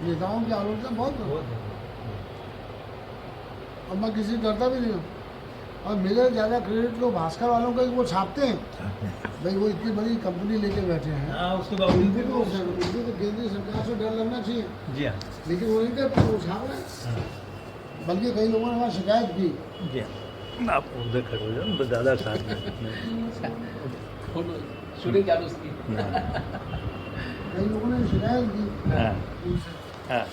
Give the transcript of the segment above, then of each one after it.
नेताओं की आलोचना बहुत है। और मैं किसी से डरता भी नहीं हूँ। और मेरे ज़्यादा क्रेडिट तो भास्कर वालों का वो छापते हैं भाई, वो इतनी बड़ी कंपनी लेके बैठे हैं। हाँ, उसके बावजूद भी उनको तो केंद्रीय सरकार से डर लगना चाहिए, जी हाँ, लेकिन वो नहीं करते, वो छाप रहे हैं। हाँ बल्कि कई लोगों ने वहाँ शिकायत की। जी हाँ, आप उधर खड़े हो जाओ, ज़्यादा साथ में फोटो शूटिंग चालू उसकी। कई लोगों ने शिकायत की हाँ उनसे। हाँ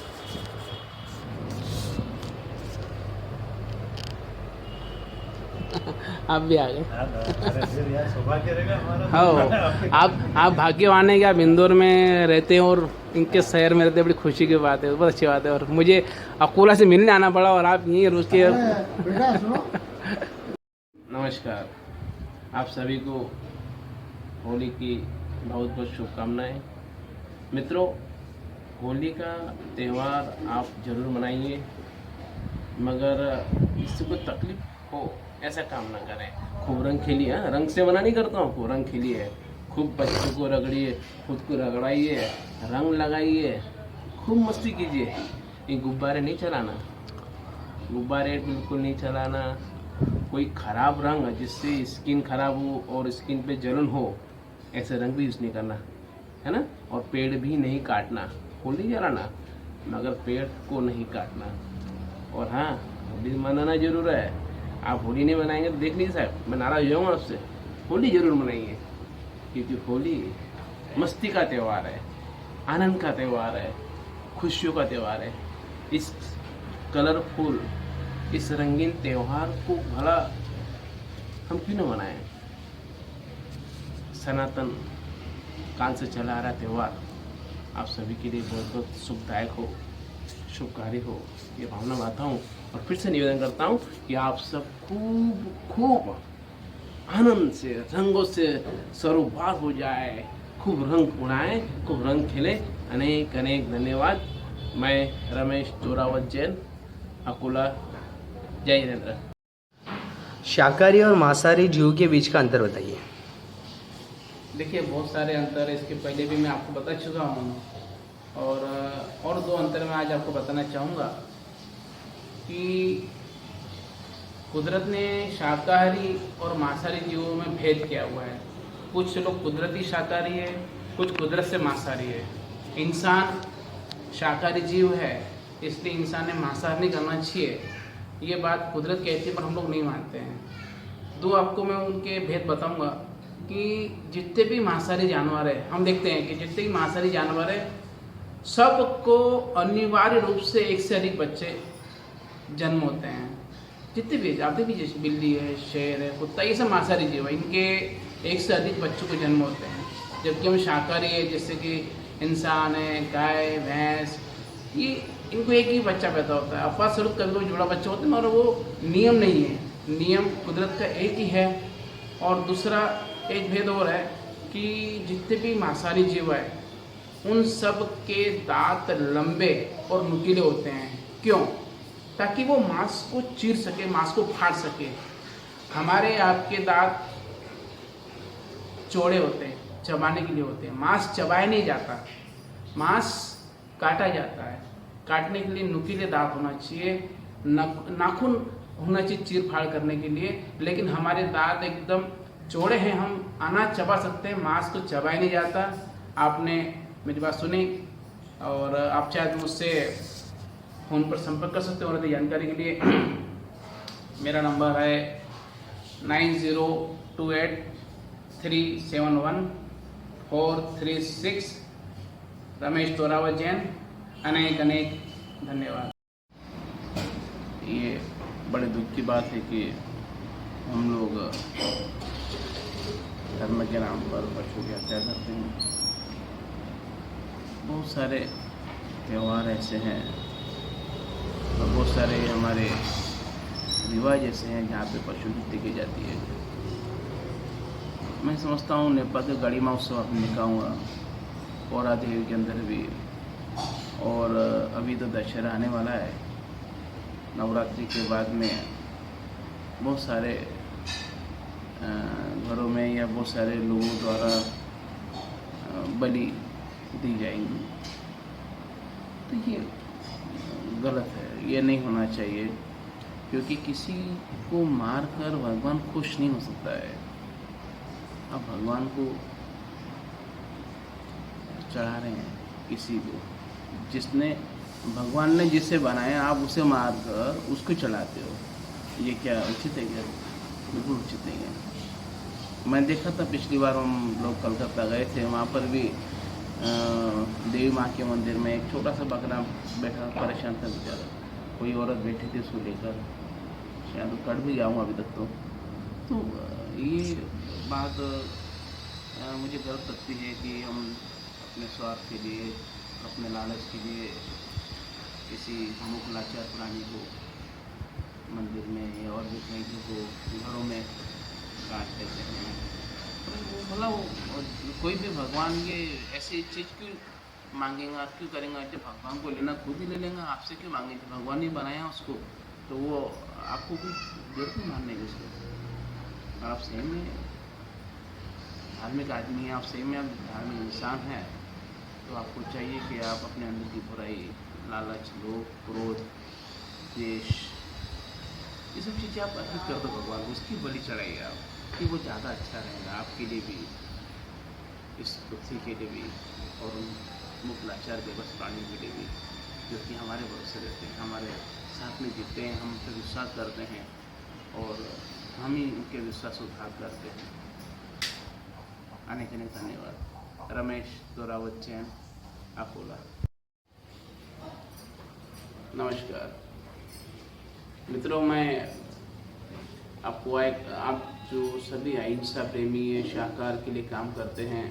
आप भी आ गए। अरे फिर यार सौभाग्य रहेगा हमारा। हाँ, आप भाग्यवान हैं कि आप इंदौर में रहते हैं और इनके शहर में रहते हैं, बड़ी खुशी की बात है, बहुत अच्छी बात है। और मुझे अकोला से मिलने आना पड़ा और आप यहीं रोज के। बेटा सुनो, नमस्कार, आप सभी को होली की बहुत बहुत शुभकामनाएं। मित्रों, होली का त्यौहार आप जरूर मनाइए, मगर इससे कोई तकलीफ हो ऐसा काम ना करें। खूब रंग खेलिए। हाँ, रंग से मना नहीं करता हूँ, खूब रंग खेलिए, खूब बच्चों को रगड़िए, खुद को रगड़ाइए, रंग लगाइए, खूब मस्ती कीजिए। ये गुब्बारे नहीं चलाना, गुब्बारे बिल्कुल नहीं चलाना। कोई ख़राब रंग जिससे स्किन खराब हो और स्किन पे जलन हो, ऐसे रंग भी यूज़ नहीं करना, है ना। और पेड़ भी नहीं काटना। होली जलाना मगर पेड़ को नहीं काटना। और हाँ, होली मनाना जरूर है। आप होली नहीं मनाएंगे तो देख लीजिए साहब, मैं नाराज हो जाऊँगा आपसे। होली जरूर मनाइए, क्योंकि होली मस्ती का त्यौहार है, आनंद का त्यौहार है, खुशियों का त्यौहार है। इस कलरफुल, इस रंगीन त्यौहार को भला हम क्यों न मनाएं। सनातन काल से चला आ रहा त्यौहार आप सभी के लिए बहुत बहुत सुखदायक हो, शुभकारी हो, ये भावना बांधता हूँ। और फिर से निवेदन करता हूँ कि आप सब खूब खूब आनंद से, रंगों से सरोबार हो जाए, खूब रंग उड़ाएं, खूब रंग खेलें। अनेक अनेक धन्यवाद। मैं रमेश जोरावत जैन, अकोला। जय हिंद। शाकाहारी और मांसाहारी जीव के बीच का अंतर बताइए। देखिए, बहुत सारे अंतर है, इसके पहले भी मैं आपको बता चुका हूँ। और दो अंतर मैं आज आपको बताना चाहूँगा कि कुदरत ने शाकाहारी और मांसाहारी जीवों में भेद किया हुआ है। कुछ लोग कुदरती शाकाहारी है, कुछ कुदरत से मांसाहारी है। इंसान शाकाहारी जीव है, इसलिए इंसान ने मांसाहार नहीं करना चाहिए, ये बात कुदरत कहती है, पर हम लोग नहीं मानते हैं। दो आपको मैं उनके भेद बताऊंगा कि जितने भी मांसाहारी जानवर है, हम देखते हैं कि जितने भी मांसाहारी जानवर है, सबको अनिवार्य रूप से एक से अधिक बच्चे जन्म होते हैं। जितने भी आप देखिए, जैसे बिल्ली है, शेर है, कुत्ता, ये सब मांसाहारी जीव है, इनके एक से अधिक बच्चों को जन्म होते हैं। जबकि हम शाकाहारी है, जैसे कि इंसान है, गाय, भैंस, ये इनको एक ही बच्चा पैदा होता है। अपवाद स्वरूप कभी कभी जुड़ा बच्चा होता है, और वो नियम नहीं है, नियम कुदरत का एक ही है। और दूसरा एक भेद और है कि जितने भी मांसाहारी जीव है, उन सब के दांत लंबे और नुकीले होते हैं। क्यों? ताकि वो मांस को चीर सके, मांस को फाड़ सके। हमारे आपके दांत चौड़े होते हैं, चबाने के लिए होते हैं। मांस चबाया नहीं जाता, मांस काटा जाता है। काटने के लिए नुकीले दांत होना चाहिए, नाखून होना चाहिए चीर फाड़ करने के लिए। लेकिन हमारे दांत एकदम चौड़े हैं, हम अनाज चबा सकते हैं, मांस को चबाया नहीं जाता। आपने मेरी बात सुनी, और आप चाहे तो मुझसे फ़ोन पर संपर्क कर सकते हो और जानकारी के लिए। मेरा नंबर है 9028371436। रमेश जोरावत जैन। अनेक अनेक धन्यवाद। ये बड़े दुख की बात है कि हम लोग धर्म के नाम पर पशु की हत्या करते हैं। बहुत सारे त्यौहार ऐसे हैं और बहुत सारे हमारे रिवाज ऐसे हैं जहाँ पे पशु की हत्या की जाती है। मैं समझता हूँ नेपाल के गाड़ी महोत्सव आपने देखा हुआ, पौरा देवी के अंदर भी, और अभी तो दशहरा आने वाला है। नवरात्रि के बाद में बहुत सारे घरों में या बहुत सारे लोगों द्वारा बलि दी जाएंगी। तो ये गलत है, ये नहीं होना चाहिए, क्योंकि किसी को मार कर भगवान खुश नहीं हो सकता है। अब भगवान को चढ़ा रहे हैं किसी को, जिसने भगवान ने जिसे बनाया, आप उसे मार कर उसको चढ़ाते हो, ये क्या उचित है? क्या बिल्कुल उचित नहीं है। मैं देखा था पिछली बार हम लोग कलकत्ता गए थे, वहाँ पर भी देवी माँ के मंदिर में एक छोटा सा बकरा बैठा परेशान था बेचारा, कोई औरत बैठी थी उसको लेकर, शायद तो कट भी गया हूँ अभी तक। तो ये बात मुझे गलत लगती है कि हम अपने स्वार्थ के लिए, अपने लालच के लिए किसी मुख लाचार प्राणी को मंदिर में या और भी कहीं को घरों में काट देते हैं। तो भला कोई भी भगवान ये ऐसी चीज़ क्यों मांगेगा, क्यों करेंगे? जब भगवान को लेना खुद ही ले लेंगे, आपसे क्यों मांगेंगे? भगवान ने बनाया उसको, तो वो आपको कोई जरूरत नहीं मानने की उसको। आप सही में धार्मिक आदमी हैं, आप सही में आप धार्मिक इंसान हैं, तो आपको चाहिए कि आप अपने अंदर की बुराई, लालच, लोभ, क्रोध, द्वेष, ये सब चीज़ें आप अर्पित कर दो भगवान को, उसकी बलि चढ़ाइए आप, कि वो ज़्यादा अच्छा रहेगा आपके लिए भी, इस पृथ्वी के लिए भी, और उन मुख लाचार बेबस प्राणी के लिए भी, जो कि हमारे भरोसे रहते हैं, हमारे साथ में जीते हैं, हम पे विश्वास करते हैं और हम ही उनके विश्वास को घात करते हैं। अनेक अनेक धन्यवाद। रमेश दोरावत चैन, अकोला। नमस्कार मित्रों, मैं आपको आप जो सभी अहिंसा प्रेमी हैं, शाकाहार के लिए काम करते हैं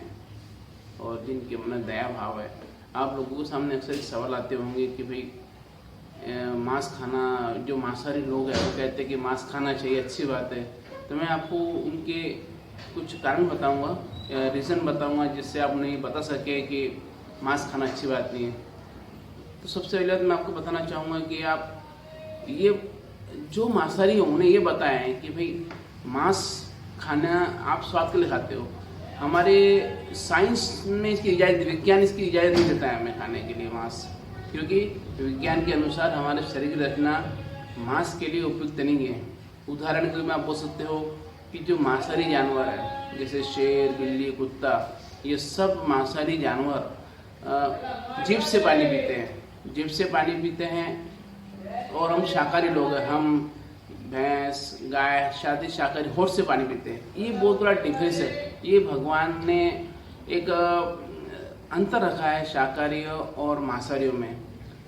और जिनके मन में दया भाव है, आप लोगों के सामने अक्सर सवाल आते होंगे कि भाई मांस खाना, जो मांसाहारी लोग हैं वो कहते हैं कि मांस खाना चाहिए, अच्छी बात है। तो मैं आपको उनके कुछ कारण बताऊंगा, रीज़न बताऊंगा, जिससे आप नहीं बता सके कि मांस खाना अच्छी बात नहीं है। तो सबसे पहले मैं आपको बताना चाहूँगा कि आप ये जो मांसाहारी उन्हें ये बताया है कि भाई मांस खाना आप स्वाद के लिए खाते हो, हमारे साइंस में इसकी इजाज़त, विज्ञान इसकी इजाज़त नहीं देता है हमें खाने के लिए मांस, क्योंकि विज्ञान के अनुसार हमारे शरीर की रचना मांस के लिए उपयुक्त नहीं है। उदाहरण के लिए आप बोल सकते हो कि जो मांसाहारी जानवर है, जैसे शेर, बिल्ली, कुत्ता, ये सब मांसाहारी जानवर जीभ से पानी पीते हैं, जीभ से पानी पीते हैं, और हम शाकाहारी लोग हैं, हम भैंस, गाय, शाकाहारी होठ से पानी पीते हैं। ये बहुत बड़ा डिफरेंस है। ये भगवान ने एक अंतर रखा है शाकाहारी और मांसाहारियों में।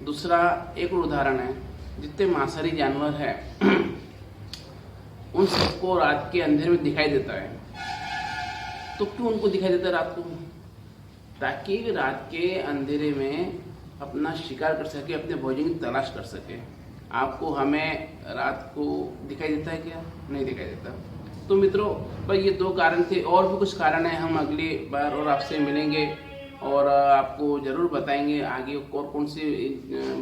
दूसरा एक उदाहरण है, जितने मांसाहारी जानवर हैं उन सबको रात के अंधेरे में दिखाई देता है। तो क्यों उनको दिखाई देता है रात को? ताकि रात के अंधेरे में अपना शिकार कर सके, अपने भोजन की तलाश कर सके। आपको, हमें रात को दिखाई देता है क्या? नहीं दिखाई देता। तो मित्रों, भाई ये दो कारण थे, और भी कुछ कारण है, हम अगली बार और आपसे मिलेंगे और आपको ज़रूर बताएंगे आगे और कौन सी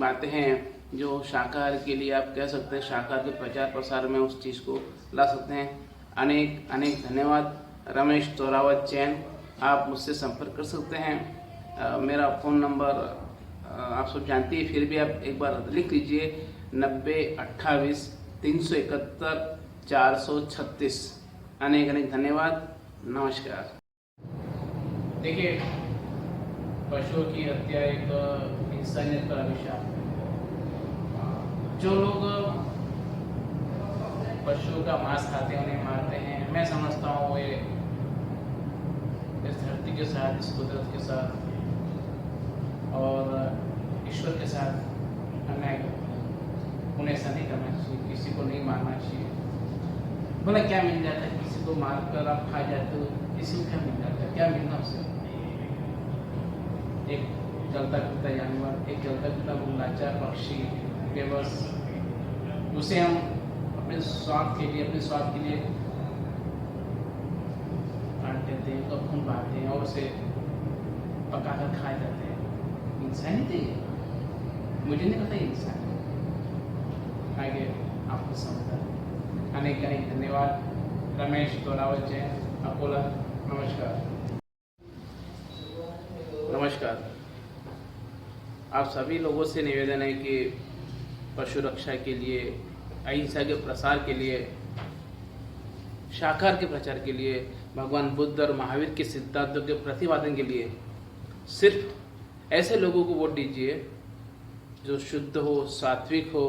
बातें हैं जो शाकाहार के लिए आप कह सकते हैं, शाकाहार के प्रचार प्रसार में उस चीज़ को ला सकते हैं। अनेक अनेक धन्यवाद। रमेश दोरावत चैन, आप मुझसे संपर्क कर सकते हैं। मेरा फ़ोन नंबर आप सब जानते हैं, फिर भी आप एक बार लिख लीजिए, 90 28 371 436। अनेक अनेक धन्यवाद। नमस्कार। देखिए, पशुओं की हत्या एक इंसानियत का अभिशाप है। जो लोग पशुओं का मांस खाते हैं, उन्हें मारते हैं, मैं समझता हूँ वो इस धरती के साथ, इस कुदरत के साथ और ईश्वर के साथ अन्याय करते हैं। उन्हें ऐसा नहीं करना चाहिए, किसी को नहीं मारना चाहिए। बोला क्या मिल जाता है? किसी को मार कर आप खा जाते हो, किसी को क्या मिल जाता है? क्या मिलना उससे? एक जलता फिरता जानवर, एक जलता फिरता लाचार पक्षी, बेबस, उसे हम अपने स्वार्थ के लिए, अपने स्वार्थ के लिए काट देते हैं, तो खून बहाते हैं और उसे पका कर खाए जाते हैं। इंसानियत है ये? मुझे नहीं पता ये इंसान आगे आपको समझता है। अनेक अनेक धन्यवाद। रमेश दोरावत जैन, अकोला। नमस्कार। नमस्कार। आप सभी लोगों से निवेदन है कि पशु रक्षा के लिए, अहिंसा के प्रसार के लिए, शाकाहार के प्रचार के लिए, भगवान बुद्ध और महावीर के सिद्धांतों के प्रतिपादन के लिए सिर्फ ऐसे लोगों को वोट दीजिए जो शुद्ध हो, सात्विक हो,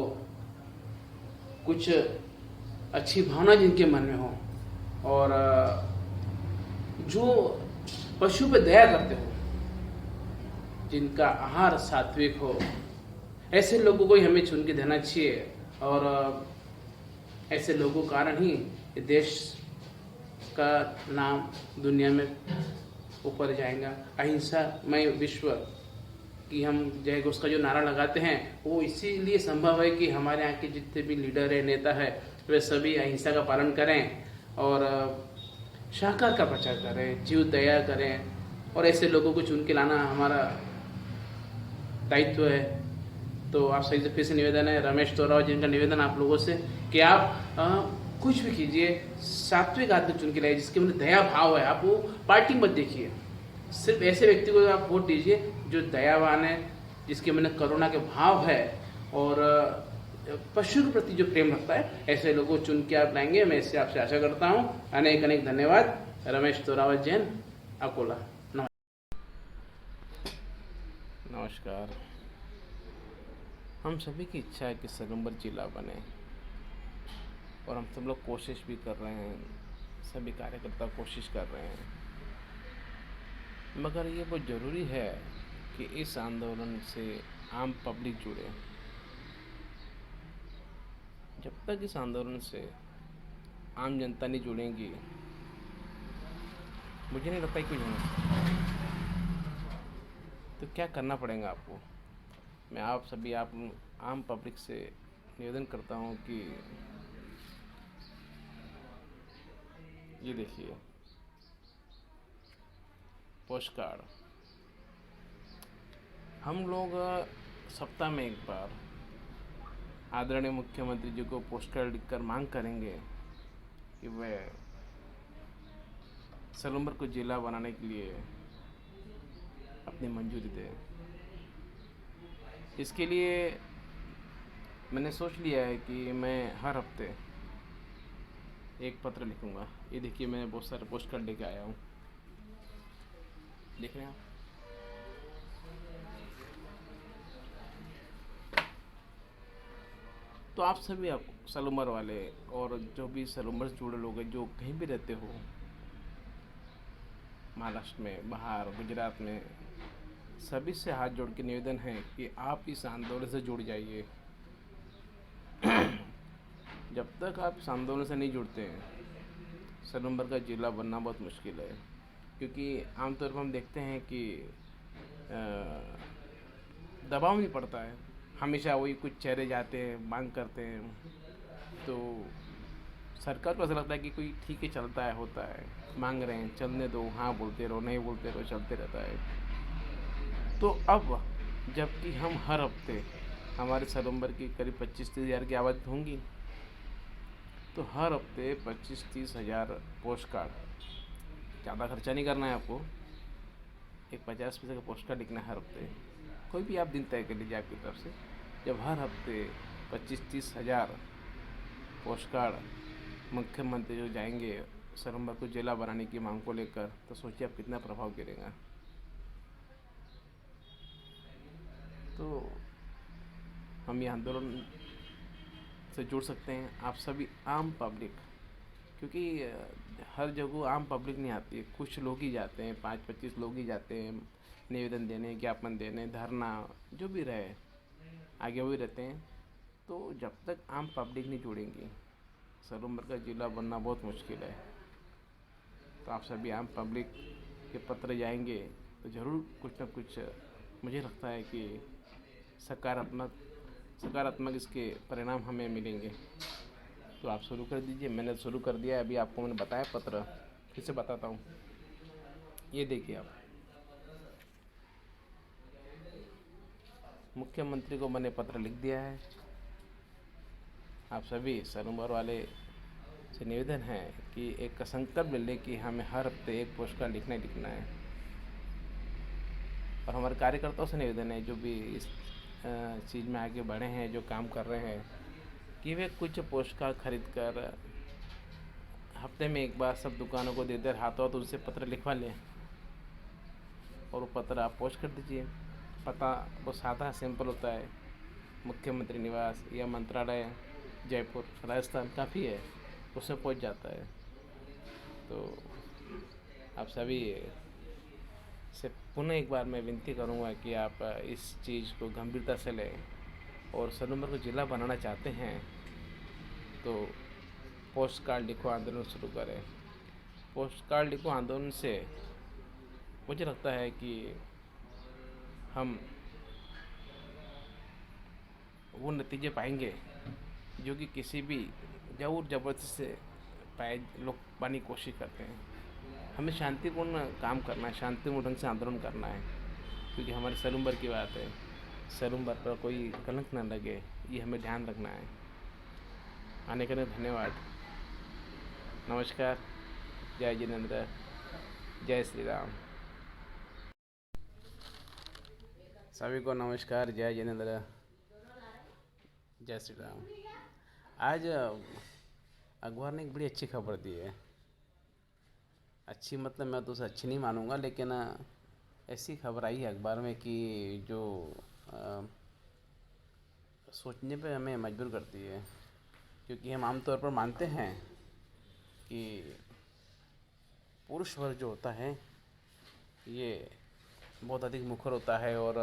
कुछ अच्छी भावना जिनके मन में हो और जो पशु पे दया करते हो, जिनका आहार सात्विक हो, ऐसे लोगों को ही हमें चुन के देना चाहिए। और ऐसे लोगों के कारण ही देश का नाम दुनिया में ऊपर जाएगा। अहिंसामय विश्व कि हम जय घोष का जो नारा लगाते हैं वो इसीलिए संभव है कि हमारे यहाँ के जितने भी लीडर है, नेता है, वे सभी अहिंसा का पालन करें और शाकाहार का प्रचार करें, जीव दया करें और ऐसे लोगों को चुन के लाना हमारा दायित्व है। तो आप सही से फिर से निवेदन है, रमेश तोराव जिनका निवेदन आप लोगों से कि आप कुछ भी कीजिए, सात्विक आदमी चुन के लाइए जिसके मन दया भाव है। आप वो पार्टी मत देखिए, सिर्फ ऐसे व्यक्ति को आप वोट दीजिए जो दयावान है, जिसके मन में करुणा के भाव है और पशु के प्रति जो प्रेम रखता है, ऐसे लोगों को चुन के आप लाएंगे। मैं इससे आपसे आशा करता हूँ। अनेक अनेक धन्यवाद। रमेश तोरावत, जैन, अकोला। नमस्कार। हम सभी की इच्छा है कि सरंबर जिला बने और हम सब लोग कोशिश भी कर रहे हैं, सभी कार्यकर्ता कोशिश कर रहे हैं, मगर ये बहुत ज़रूरी है कि इस आंदोलन से आम पब्लिक जुड़े। जब तक इस आंदोलन से आम जनता नहीं जुड़ेगी, मुझे नहीं लगता कुछ होना। तो क्या करना पड़ेगा आपको? मैं आप सभी आम पब्लिक से निवेदन करता हूँ कि ये देखिए पोस्ट कार्ड, हम लोग सप्ताह में एक बार आदरणीय मुख्यमंत्री जी को पोस्ट कार्ड लिखकर मांग करेंगे कि वह सलूम्बर को जिला बनाने के लिए अपनी मंजूरी दे। इसके लिए मैंने सोच लिया है कि मैं हर हफ्ते एक पत्र लिखूंगा। ये देखिए, मैंने बहुत सारे पोस्ट कार्ड लेके आया हूँ, देख रहे हैं आप। तो आप सभी, आप सलूम्बर वाले और जो भी सलूम्बर से जुड़े लोग हैं, जो कहीं भी रहते हो, महाराष्ट्र में, बाहर, गुजरात में, सभी से हाथ जोड़ के निवेदन है कि आप इस आंदोलन से जुड़ जाइए। जब तक आप इस आंदोलन से नहीं जुड़ते हैं, सलूम्बर का जिला बनना बहुत मुश्किल है। क्योंकि आमतौर पर हम देखते हैं कि दबाव नहीं पड़ता है, हमेशा वही कुछ चेहरे जाते हैं, मांग करते हैं, तो सरकार को ऐसा लगता है कि कोई ठीक है, चलता है, होता है, मांग रहे हैं, चलने दो, हाँ बोलते रहो, नहीं बोलते रहो, चलते रहता है। तो अब जबकि हम हर हफ्ते हमारे सलूम्बर की करीब 25-30 हज़ार की आवाज़ होंगी, तो हर हफ्ते 25-30 हज़ार पोस्ट कार्ड, ज़्यादा खर्चा नहीं करना है आपको, एक 50 पैसे का पोस्ट कार्ड लिखना है हर हफ्ते। कोई भी आप दिन तय कर लीजिए आपकी तरफ से। जब हर हफ्ते 25-30 हज़ार पोस्ट कार्ड मुख्यमंत्री जो जाएंगे सलूम्बर को जिला बनाने की मांग को लेकर, तो सोचिए आप कितना प्रभाव गिरेगा। तो हम ये आंदोलन से जुड़ सकते हैं, आप सभी आम पब्लिक, क्योंकि हर जगह आम पब्लिक नहीं आती है, कुछ लोग ही जाते हैं, 5-25 लोग ही जाते हैं निवेदन देने, ज्ञापन देने, धरना, जो भी रहे, आगे वही रहते हैं। तो जब तक आम पब्लिक नहीं जुड़ेंगी, सलूम्बर का जिला बनना बहुत मुश्किल है। तो आप सभी आम पब्लिक के पत्र जाएंगे तो ज़रूर कुछ ना कुछ, मुझे लगता है कि सकारात्मक इसके परिणाम हमें मिलेंगे। तो आप शुरू कर दीजिए। मैंने शुरू कर दिया है, अभी आपको मैंने बताया पत्र, फिर से बताता हूँ। ये देखिए आप, मुख्यमंत्री को मैंने पत्र लिख दिया है। आप सभी सलूम्बर वाले से निवेदन है कि एक संकल्प ले लें कि हमें हर हफ्ते एक पोस्ट कार्ड लिखना है। और हमारे कार्यकर्ताओं से निवेदन है जो भी इस चीज़ में आगे बढ़े हैं, जो काम कर रहे हैं, कि वे कुछ पोस्ट कार्ड खरीद कर हफ्ते में एक बार सब दुकानों को दे देकर हाथों हाथ उनसे पत्र लिखवा लें और वो पत्र आप पोस्ट कर दीजिए। पता वो सादा सिंपल होता है, मुख्यमंत्री निवास या मंत्रालय जयपुर राजस्थान काफ़ी है, उसमें पहुंच जाता है। तो आप सभी से पुनः एक बार मैं विनती करूंगा कि आप इस चीज़ को गंभीरता से लें और सलूमर को ज़िला बनाना चाहते हैं तो पोस्ट कार्ड लिखो आंदोलन शुरू करें। पोस्ट कार्ड लिखो आंदोलन से मुझे लगता है कि हम वो नतीजे पाएंगे जो कि किसी भी ज़ोर ज़बरदस्ती से पाए लोग पाने की कोशिश करते हैं। हमें शांतिपूर्ण काम करना है, शांतिपूर्ण ढंग से आंदोलन करना है, क्योंकि हमारे सलूमर की बात है। सलूमर पर कोई कलंक न लगे, ये हमें ध्यान रखना है। आने के लिए धन्यवाद। नमस्कार। जय जिनेंद्र, जय श्री राम। सभी को नमस्कार, जय जिनेंद्र, जय श्री राम। आज अखबार ने एक बड़ी अच्छी खबर दी है। अच्छी मतलब मैं तो उसे अच्छी नहीं मानूंगा, लेकिन ऐसी खबर आई है अखबार में कि जो सोचने पे हमें मजबूर करती है, क्योंकि हम आमतौर पर मानते हैं कि पुरुष वर्ग जो होता है ये बहुत अधिक मुखर होता है और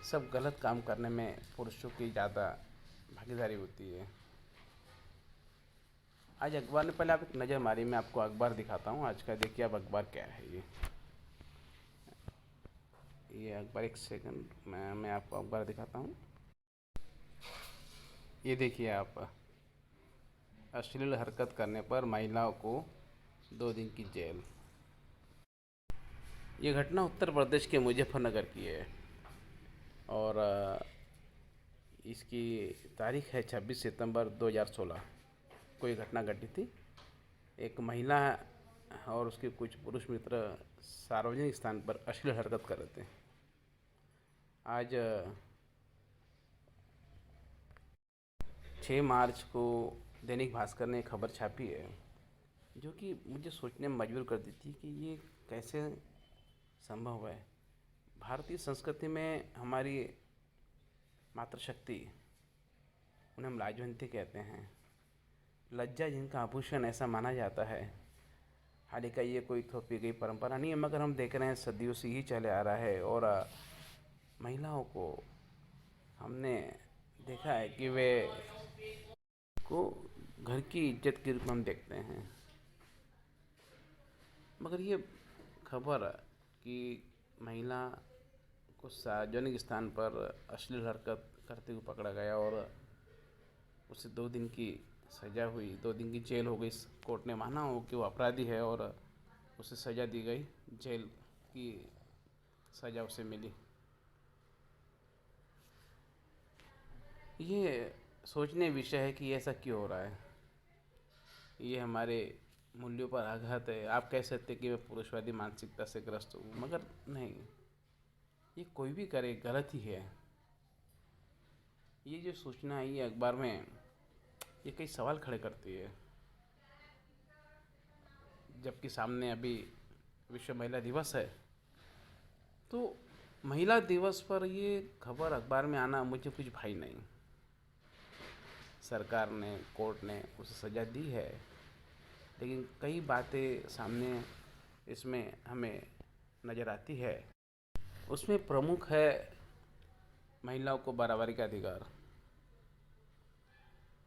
सब गलत काम करने में पुरुषों की ज़्यादा भागीदारी होती है। आज अखबार ने, पहले आप एक नज़र मारी, मैं आपको अखबार दिखाता हूँ आज का। देखिए अब अखबार क्या है। ये अखबार, एक सेकंड मैं आपको अखबार दिखाता हूँ। ये देखिए आप, अश्लील हरकत करने पर महिलाओं को 2 दिन की जेल। ये घटना उत्तर प्रदेश के मुजफ्फरनगर की है और इसकी तारीख है 26 सितंबर 2016 को ये घटना घटी थी। एक महिला और उसके कुछ पुरुष मित्र सार्वजनिक स्थान पर अश्लील हरकत कर रहे थे। आज 6 मार्च को दैनिक भास्कर ने खबर छापी है जो कि मुझे सोचने में मजबूर कर दी थी कि ये कैसे संभव है। भारतीय संस्कृति में हमारी मातृशक्ति, उन्हें हम लाजवंती कहते हैं, लज्जा जिनका आभूषण ऐसा माना जाता है। हालांकि ये कोई थोपी गई परंपरा नहीं है, मगर हम देख रहे हैं सदियों से ही चले आ रहा है और महिलाओं को हमने देखा है कि वे को घर की इज्जत के रूप में हम देखते हैं। मगर ये खबर कि महिला को सार्वजनिक स्थान पर अश्लील हरकत करते हुए पकड़ा गया और उसे 2 दिन की सज़ा हुई, 2 दिन की जेल हो गई। कोर्ट ने माना हो कि वो अपराधी है और उसे सज़ा दी गई, जेल की सज़ा उसे मिली। ये सोचने विषय है कि ऐसा क्यों हो रहा है। ये हमारे मूल्यों पर आघात है। आप कह सकते हैं कि मैं पुरुषवादी मानसिकता से ग्रस्त हूँ, मगर नहीं, ये कोई भी करे गलत ही है। ये जो सूचना आई है अखबार में, ये कई सवाल खड़े करती है। जबकि सामने अभी विश्व महिला दिवस है, तो महिला दिवस पर ये खबर अखबार में आना मुझे कुछ भाई नहीं। सरकार ने, कोर्ट ने उसे सज़ा दी है, लेकिन कई बातें सामने इसमें हमें नज़र आती है। उसमें प्रमुख है महिलाओं को बराबरी का अधिकार।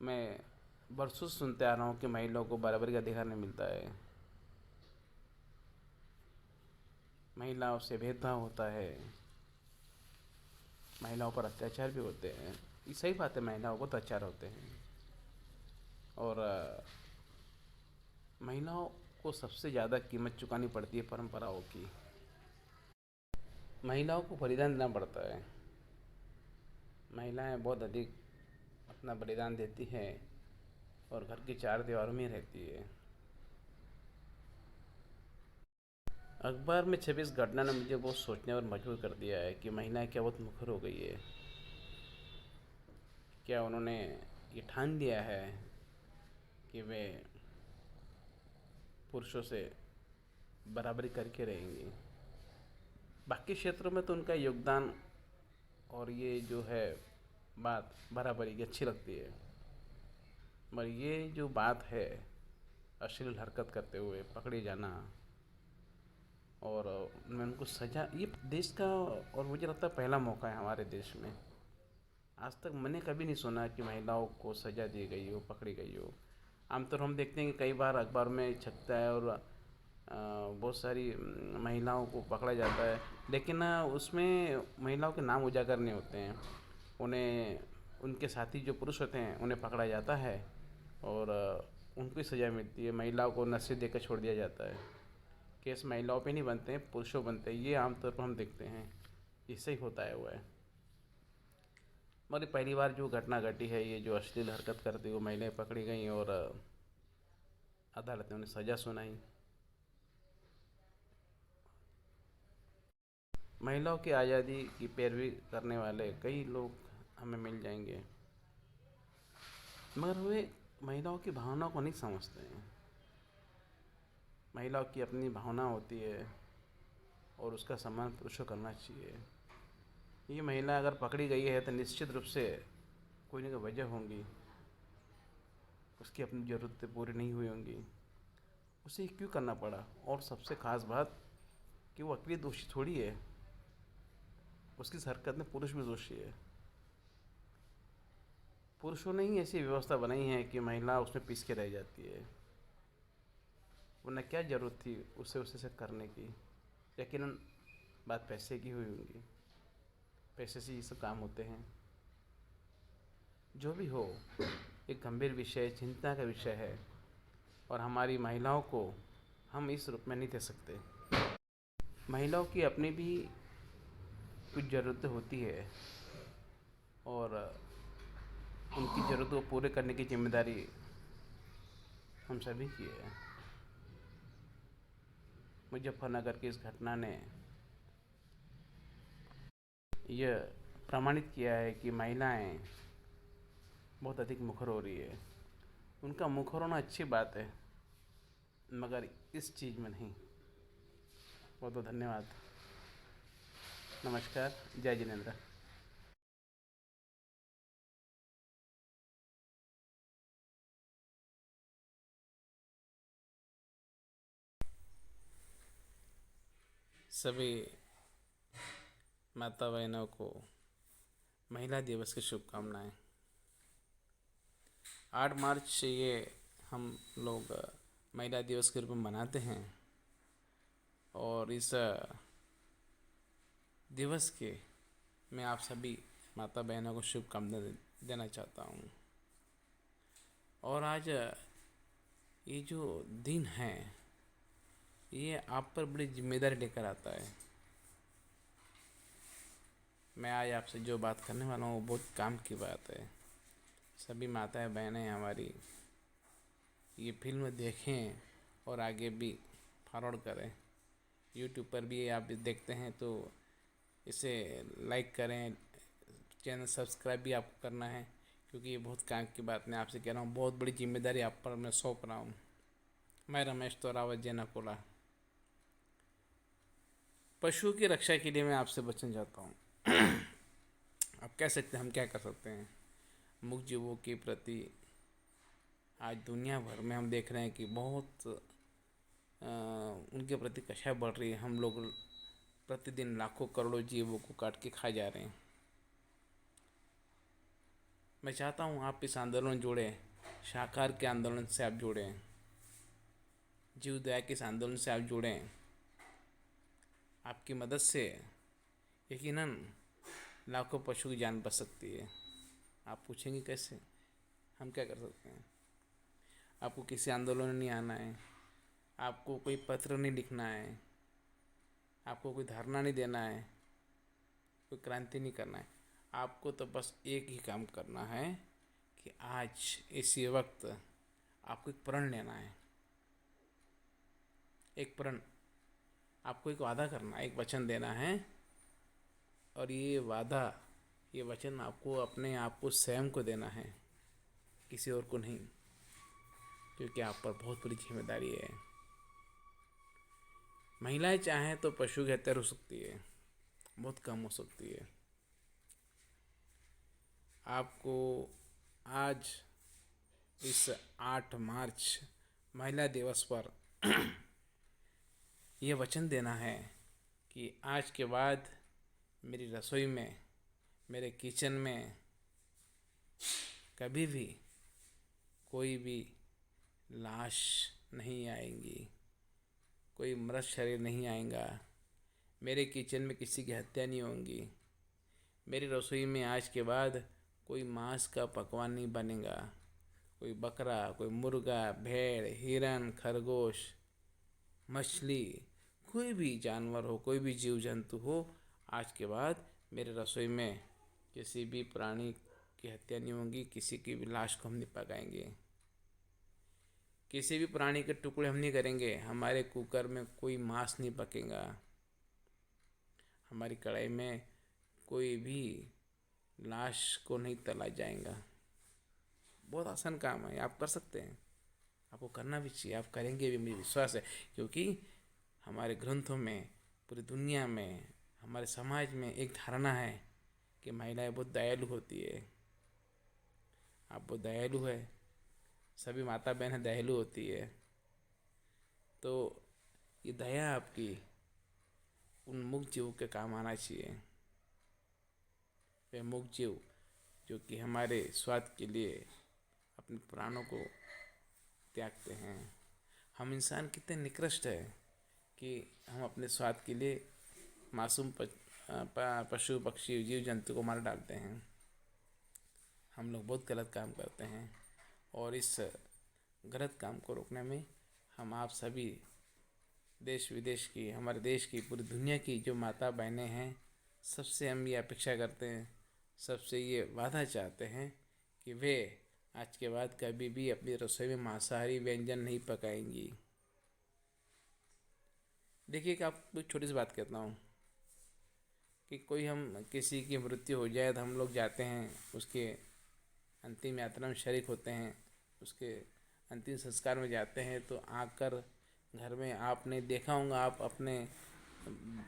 मैं बरसों से सुनते आ रहा हूँ कि महिलाओं को बराबरी का अधिकार नहीं मिलता है, महिलाओं से भेदभाव होता है, महिलाओं पर अत्याचार भी होते हैं। ये सही बात है, महिलाओं को अत्याचार होते हैं और महिलाओं को सबसे ज़्यादा कीमत चुकानी पड़ती है परंपराओं की। महिलाओं को बलिदान देना पड़ता है। महिलाएं बहुत अधिक अपना बलिदान देती हैं और घर की 4 दीवारों में रहती है। अखबार में छपी इस घटना ने मुझे बहुत सोचने पर मजबूर कर दिया है कि महिलाएं क्या बहुत मुखर हो गई है। क्या उन्होंने ये ठान लिया है कि वे पुरुषों से बराबरी करके रहेंगी। बाकी क्षेत्रों में तो उनका योगदान और ये जो है बात बराबरी की अच्छी लगती है, मगर ये जो बात है अश्लील हरकत करते हुए पकड़े जाना और मैं उनको सज़ा, ये देश का और मुझे लगता है पहला मौका है हमारे देश में। आज तक मैंने कभी नहीं सुना कि महिलाओं को सज़ा दी गई हो, पकड़ी गई हो। आमतौर हम देखते हैं कि कई बार अखबार में छपता है और बहुत सारी महिलाओं को पकड़ा जाता है, लेकिन उसमें महिलाओं के नाम उजागर नहीं होते हैं। उन्हें उनके साथी जो पुरुष होते हैं उन्हें पकड़ा जाता है और उनको ही सज़ा मिलती है। महिलाओं को नसीहत देकर छोड़ दिया जाता है। केस महिलाओं पे नहीं बनते हैं, पुरुषों बनते हैं। ये आमतौर पर हम देखते हैं, इससे ही होता है हुआ है। मगर पहली बार जो घटना घटी है, ये जो अश्लील हरकत करती हुई महिलाएं पकड़ी गई और अदालत ने उन्हें सज़ा सुनाई। महिलाओं की आज़ादी की पैरवी करने वाले कई लोग हमें मिल जाएंगे, मगर वे महिलाओं की भावनाओं को नहीं समझते हैं। महिलाओं की अपनी भावना होती है और उसका सम्मान पुरुषों को करना चाहिए। ये महिला अगर पकड़ी गई है तो निश्चित रूप से कोई ना कोई वजह होंगी, उसकी अपनी ज़रूरतें पूरी नहीं हुई होंगी, उसे क्यों करना पड़ा। और सबसे ख़ास बात कि वो अकेली दोषी थोड़ी है, उसकी इस हरकत में पुरुष भी दोषी है। पुरुषों ने ही ऐसी व्यवस्था बनाई है कि महिला उसमें पीस के रह जाती है, वरना क्या ज़रूरत थी उसे करने की। यकीनन बात पैसे की हुई होगी, पैसे से ये सब काम होते हैं। जो भी हो, एक गंभीर विषय, चिंता का विषय है और हमारी महिलाओं को हम इस रूप में नहीं दे सकते। महिलाओं की अपनी भी कुछ ज़रूरतें होती है और उनकी ज़रूरतों को पूरे करने की जिम्मेदारी हम सभी की है। मुजफ्फरनगर की इस घटना ने यह प्रमाणित किया है कि महिलाएं बहुत अधिक मुखर हो रही है। उनका मुखर होना अच्छी बात है, मगर इस चीज़ में नहीं। बहुत बहुत धन्यवाद। नमस्कार। जय जिनेंद्र। सभी माता बहनों को महिला दिवस की शुभकामनाएं। 8 मार्च से ये हम लोग महिला दिवस के रूप में मनाते हैं और इस दिवस के मैं आप सभी माता बहनों को शुभकामनाएं देना चाहता हूँ। और आज ये जो दिन है, ये आप पर बड़ी जिम्मेदारी लेकर आता है। मैं आज आपसे जो बात करने वाला हूँ वो बहुत काम की बात है। सभी माताएं बहनें हमारी ये फिल्म देखें और आगे भी फॉरवर्ड करें। यूट्यूब पर भी आप देखते हैं तो इसे लाइक करें, चैनल सब्सक्राइब भी आपको करना है, क्योंकि ये बहुत काम की बात। मैं आपसे कह रहा हूँ, बहुत बड़ी जिम्मेदारी आप पर मैं सौंप रहा हूँ। मैं रमेश तोरावत जैनाकोला। पशुओं की रक्षा के लिए मैं आपसे बचना चाहता हूँ। आप कह सकते हैं हम क्या कर सकते हैं। मुख्य जीवों के प्रति आज दुनिया भर में हम देख रहे हैं कि बहुत उनके प्रति कषाय बढ़ रही है। हम लोग प्रतिदिन लाखों करोड़ों जीवों को काट के खा जा रहे हैं। मैं चाहता हूँ आप इस आंदोलन में जुड़ें, शाकाहार के आंदोलन से आप जुड़ें, जीव दया के इस आंदोलन से आप जुड़ें। आपकी मदद से यकीनन लाखों पशु की जान बच सकती है। आप पूछेंगे कैसे, हम क्या कर सकते हैं। आपको किसी आंदोलन में नहीं आना है, आपको कोई पत्र नहीं लिखना है, आपको कोई धरना नहीं देना है, कोई क्रांति नहीं करना है। आपको तो बस एक ही काम करना है कि आज इसी वक्त आपको एक प्रण लेना है। एक प्रण आपको एक वादा करना है, एक वचन देना है, और ये वादा, ये वचन आपको अपने आप को स्वयं को देना है, किसी और को नहीं, क्योंकि आप पर बहुत बड़ी जिम्मेदारी है। महिलाएं चाहें तो पशु की हत्या हो सकती है, बहुत कम हो सकती है। आपको आज इस 8 मार्च महिला दिवस पर यह वचन देना है कि आज के बाद मेरी रसोई में, मेरे किचन में कभी भी कोई भी लाश नहीं आएंगी, कोई मृत शरीर नहीं आएगा, मेरे किचन में किसी की हत्या नहीं होगी, मेरी रसोई में आज के बाद कोई मांस का पकवान नहीं बनेगा, कोई बकरा, कोई मुर्गा, भेड़, हिरन, खरगोश, मछली, कोई भी जानवर हो, कोई भी जीव जंतु हो, आज के बाद मेरे रसोई में किसी भी प्राणी की हत्या नहीं होगी, किसी की भी लाश को हम नहीं पकाएंगे, किसी भी प्राणी के टुकड़े हम नहीं करेंगे, हमारे कुकर में कोई मांस नहीं पकेगा, हमारी कढ़ाई में कोई भी लाश को नहीं तला जाएगा। बहुत आसान काम है, आप कर सकते हैं, आपको करना भी चाहिए, आप करेंगे भी, मुझे विश्वास है, क्योंकि हमारे ग्रंथों में, पूरी दुनिया में, हमारे समाज में एक धारणा है कि महिलाएं बहुत दयालु होती है। आप बहुत दयालु है, सभी माता बहनें दयालु होती है, तो ये दया आपकी उन मुक्त जीवों के काम आना चाहिए। वे मुक्त जीव जो कि हमारे स्वाद के लिए अपने प्राणों को त्यागते हैं। हम इंसान कितने निकृष्ट है कि हम अपने स्वाद के लिए मासूम पशु पक्षी जीव जंतु को मार डालते हैं। हम लोग बहुत गलत काम करते हैं, और इस गलत काम को रोकने में हम आप सभी देश विदेश की, हमारे देश की, पूरी दुनिया की जो माता बहनें हैं, सबसे हम ये अपेक्षा करते हैं, सबसे ये वादा चाहते हैं कि वे आज के बाद कभी भी अपनी रसोई में मांसाहारी व्यंजन नहीं पकाएंगी। देखिए कि आपको छोटी सी बात कहता हूँ कि कोई हम किसी की मृत्यु हो जाए तो हम लोग जाते हैं, उसके अंतिम यात्रा में शरीक होते हैं, उसके अंतिम संस्कार में जाते हैं, तो आकर घर में आपने देखा होगा, आप अपने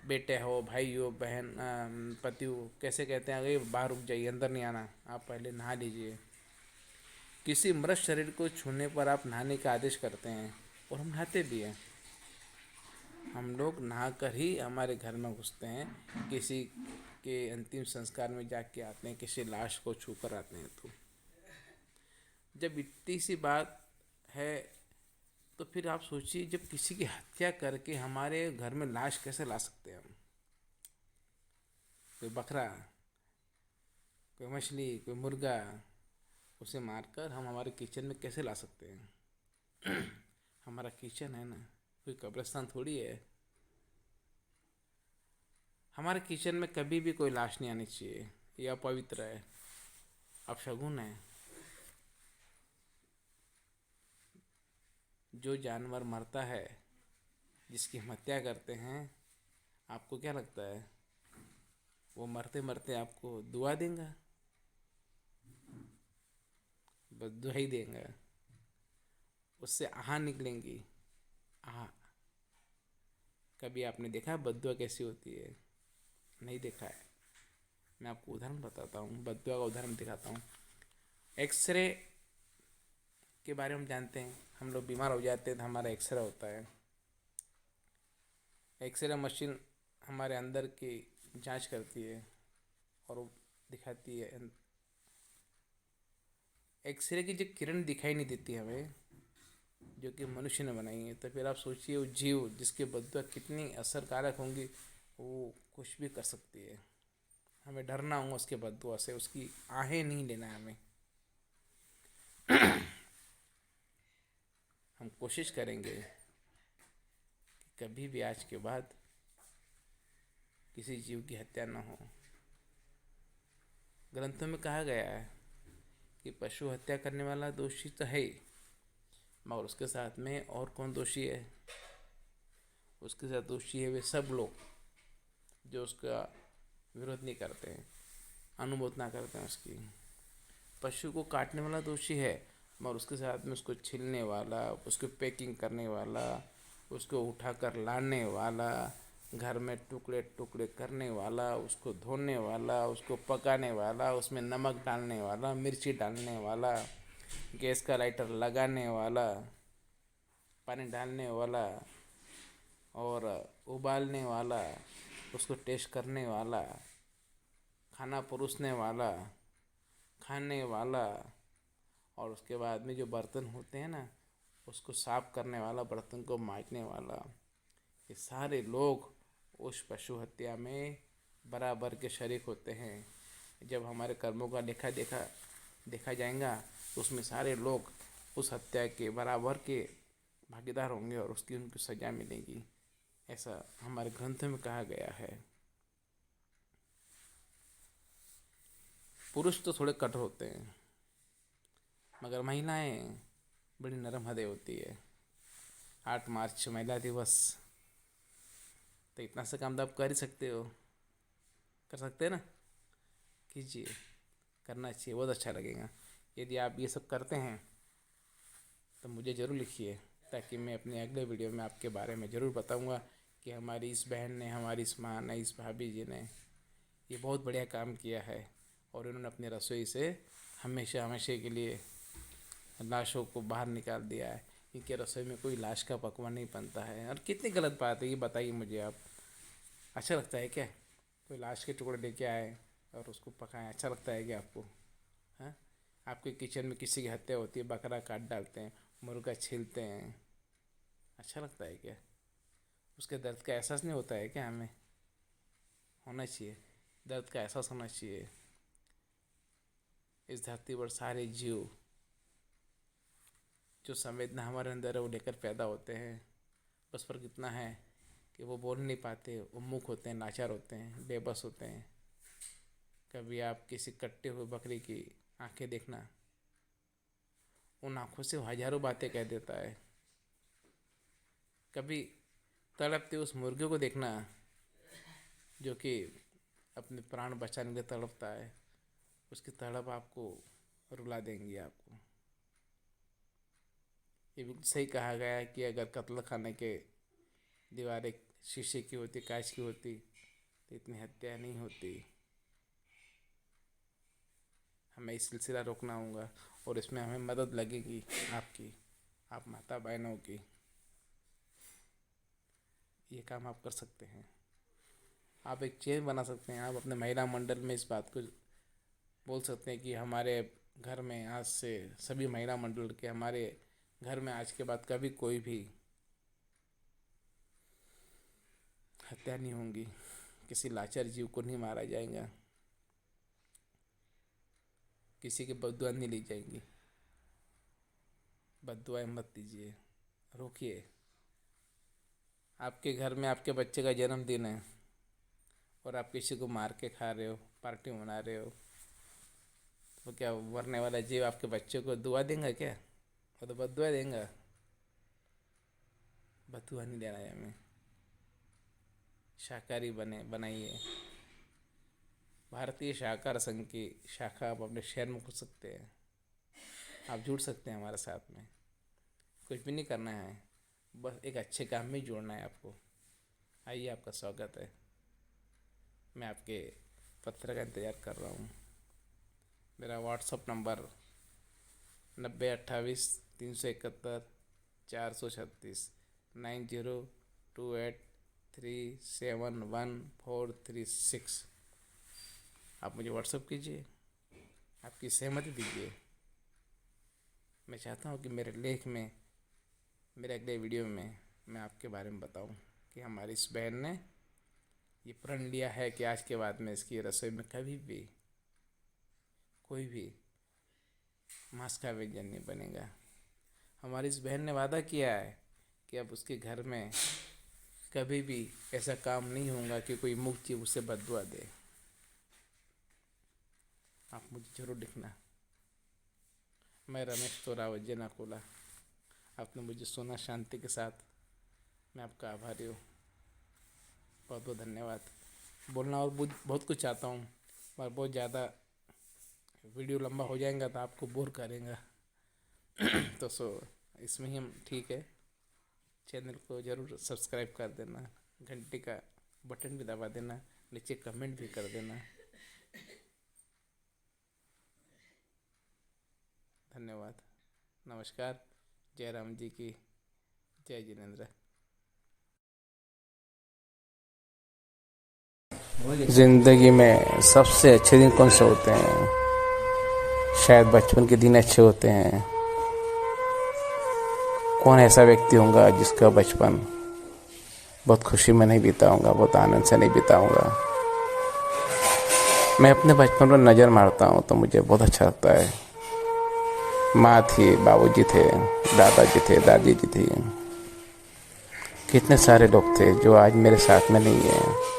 बेटे हो, भाई हो, बहन, पति हो, कैसे कहते हैं, अरे बाहर रुक जाइए, अंदर नहीं आना, आप पहले नहा लीजिए। किसी मृत शरीर को छूने पर आप नहाने का आदेश करते हैं, और हम नहाते भी हैं। हम लोग नहा कर ही हमारे घर में घुसते हैं, किसी के अंतिम संस्कार में जाके आते हैं, किसी लाश को छू कर आते हैं। तो जब इतनी सी बात है तो फिर आप सोचिए, जब किसी की हत्या करके हमारे घर में लाश कैसे ला सकते हैं हम? कोई बकरा, कोई मछली, कोई मुर्गा, उसे मारकर हम हमारे किचन में कैसे ला सकते हैं? हमारा किचन है ना, कोई कब्रिस्तान थोड़ी है। हमारे किचन में कभी भी कोई लाश नहीं आनी चाहिए, ये अपवित्र है, अपशगुन है। जो जानवर मरता है, जिसकी हम हत्या करते हैं, आपको क्या लगता है वो मरते मरते आपको दुआ देगा? बद्दुआ ही देगा, उससे आह निकलेंगी, आह। कभी आपने देखा बद्दुआ कैसी होती है? नहीं देखा है। मैं आपको उदाहरण बताता हूँ, बद्दुआ का उदाहरण दिखाता हूँ। एक्सरे के बारे में जानते हैं, हम लोग बीमार हो जाते हैं तो हमारा एक्सरे होता है। एक्सरे मशीन हमारे अंदर की जांच करती है और वो दिखाती है। एक्सरे की जो किरण दिखाई नहीं देती हमें, जो कि मनुष्य ने बनाई है, तो फिर आप सोचिए वो जीव जिसके बद्दुआ कितनी असरकारक होंगी, वो कुछ भी कर सकती है। हमें डरना होगा उसके बद्दुआ से, उसकी आहें नहीं लेना है हमें। हम कोशिश करेंगे कि कभी भी आज के बाद किसी जीव की हत्या न हो। ग्रंथों में कहा गया है कि पशु हत्या करने वाला दोषी तो है ही, मगर उसके साथ में और कौन दोषी है? उसके साथ दोषी है वे सब लोग जो उसका विरोध नहीं करते हैं, अनुभूत ना करते हैं उसकी। पशु को काटने वाला दोषी है, मगर उसके साथ में उसको छीलने वाला, उसको पैकिंग करने वाला, उसको उठाकर लाने वाला, घर में टुकड़े टुकड़े करने वाला, उसको धोने वाला, उसको पकाने वाला, उसमें नमक डालने वाला, मिर्ची डालने वाला, गैस का लाइटर लगाने वाला, पानी डालने वाला और उबालने वाला, उसको टेस्ट करने वाला, खाना परोसने वाला, खाने वाला, और उसके बाद में जो बर्तन होते हैं ना, उसको साफ करने वाला, बर्तन को मांजने वाला, ये सारे लोग उस पशु हत्या में बराबर के शरीक होते हैं। जब हमारे कर्मों का देखा जाएगा तो उसमें सारे लोग उस हत्या के बराबर के भागीदार होंगे और उसकी उनको सज़ा मिलेगी, ऐसा हमारे ग्रंथों में कहा गया है। पुरुष तो थोड़े कठोर होते हैं, मगर महिलाएं बड़ी नरम हृदय होती है। 8 मार्च महिला दिवस, तो इतना सा काम तो आप कर ही सकते हो, कर सकते हैं ना, कीजिए, करना चाहिए, बहुत अच्छा लगेगा। यदि आप ये सब करते हैं तो मुझे ज़रूर लिखिए, ताकि मैं अपने अगले वीडियो में आपके बारे में ज़रूर बताऊंगा कि हमारी इस बहन ने, हमारी इस माँ ने, इस भाभी जी ने ये बहुत बढ़िया काम किया है और उन्होंने अपनी रसोई से हमेशा हमेशा के लिए लाशों को बाहर निकाल दिया है। इनके रसोई में कोई लाश का पकवान नहीं बनता है, और कितनी गलत बात है ये बताइए मुझे आप। अच्छा लगता है क्या कोई लाश के टुकड़े लेके आए और उसको पकाएं? अच्छा लगता है क्या आपको? हाँ, आपके किचन में किसी की हत्या होती है, बकरा काट डालते हैं, मुर्गा छीलते हैं, अच्छा लगता है क्या? उसके दर्द का एहसास नहीं होता है क्या? हमें होना चाहिए, दर्द का एहसास होना चाहिए। इस धरती पर सारे जीव जो संवेदना हमारे अंदर है वो लेकर पैदा होते हैं, बस फर्क इतना है कि वो बोल नहीं पाते, उन्मुख होते हैं, लाचार होते हैं, बेबस होते हैं। कभी आप किसी कट्टे हुए बकरी की आंखें देखना, उन आंखों से वो हजारों बातें कह देता है। कभी तड़पते उस मुर्गे को देखना जो कि अपने प्राण बचाने के लिए तड़पता है, उसकी तड़प आपको रुला देंगी आपको। ये बिल्कुल सही कहा गया है कि अगर कत्ल खाने के दीवारें शीशे की होती, कांच की होती, तो इतनी हत्या नहीं होती। हमें इस सिलसिला रोकना होगा और इसमें हमें मदद लगेगी आपकी, आप माता बहनों की। ये काम आप कर सकते हैं। आप एक चेन बना सकते हैं, आप अपने महिला मंडल में इस बात को बोल सकते हैं कि हमारे घर में आज से सभी महिला मंडल के, हमारे घर में आज के बाद कभी कोई भी हत्या नहीं होंगी, किसी लाचार जीव को नहीं मारा जाएगा, किसी की बद्दुआ नहीं ली जाएंगी। बद्दुआएं मत दीजिए, रोकिए। आपके घर में आपके बच्चे का जन्मदिन है और आप किसी को मार के खा रहे हो, पार्टी मना रहे हो, तो क्या मरने वाला जीव आपके बच्चे को दुआ देंगे क्या? वो तो बद्दुआ देंगे। बद्दुआ नहीं देना है हमें। शाकाहारी बनाइए। भारतीय शाकाहार संघ की शाखा आप अपने शहर में खुल सकते हैं, आप जुड़ सकते हैं हमारे साथ में। कुछ भी नहीं करना है, बस एक अच्छे काम में जोड़ना है आपको। आइए, आपका स्वागत है। मैं आपके पत्र का इंतज़ार कर रहा हूँ। मेरा व्हाट्सअप नंबर 9028-371-436 9028371436। आप मुझे व्हाट्सअप कीजिए, आपकी सहमति दीजिए। मैं चाहता हूँ कि मेरे लेख में, मेरे अगले वीडियो में मैं आपके बारे में बताऊँ कि हमारी इस बहन ने ये प्रण लिया है कि आज के बाद में इसकी रसोई में कभी भी कोई भी मांस का व्यंजन नहीं बनेगा। हमारी इस बहन ने वादा किया है कि अब उसके घर में कभी भी ऐसा काम नहीं होगा कि कोई मुक्त जीव उसे बद्दुआ दे। आप मुझे जरूर लिखना। मैं रमेश तोरावत, जनाकोला। आपने मुझे सुना शांति के साथ, मैं आपका आभारी हूँ। बहुत बहुत धन्यवाद। बोलना और बहुत कुछ चाहता हूँ, पर बहुत ज़्यादा वीडियो लंबा हो जाएगा तो आपको बोर करेगा। तो इसमें ही हम ठीक है। चैनल को ज़रूर सब्सक्राइब कर देना, घंटे का बटन भी दबा देना, नीचे कमेंट भी कर देना। धन्यवाद। नमस्कार। जय राम जी की जय जिनेंद्र। ज़िंदगी में सबसे अच्छे दिन कौन से होते हैं? शायद बचपन के दिन अच्छे होते हैं। कौन ऐसा व्यक्ति होगा जिसका बचपन बहुत खुशी में नहीं बीता होगा, बहुत आनंद से नहीं बीता होगा। मैं अपने बचपन पर नज़र मारता हूँ तो मुझे बहुत अच्छा लगता है। माँ थी, बाबूजी थे, दादाजी थे, दादी जी थी, कितने सारे लोग थे जो आज मेरे साथ में नहीं है।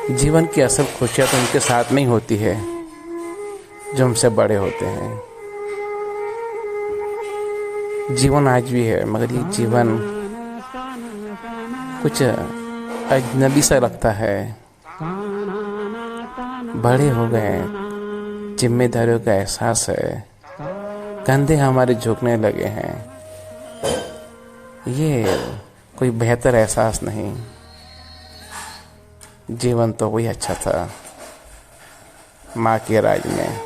जीवन की असल खुशियाँ तो उनके साथ में ही होती है जो हमसे बड़े होते हैं। जीवन आज भी है, मगर ये जीवन कुछ अजनबी सा लगता है। बड़े हो गए, जिम्मेदारियों का एहसास है, कंधे हमारे झुकने लगे हैं। ये कोई बेहतर एहसास नहीं। जीवन तो वही अच्छा था, माँ के राज में,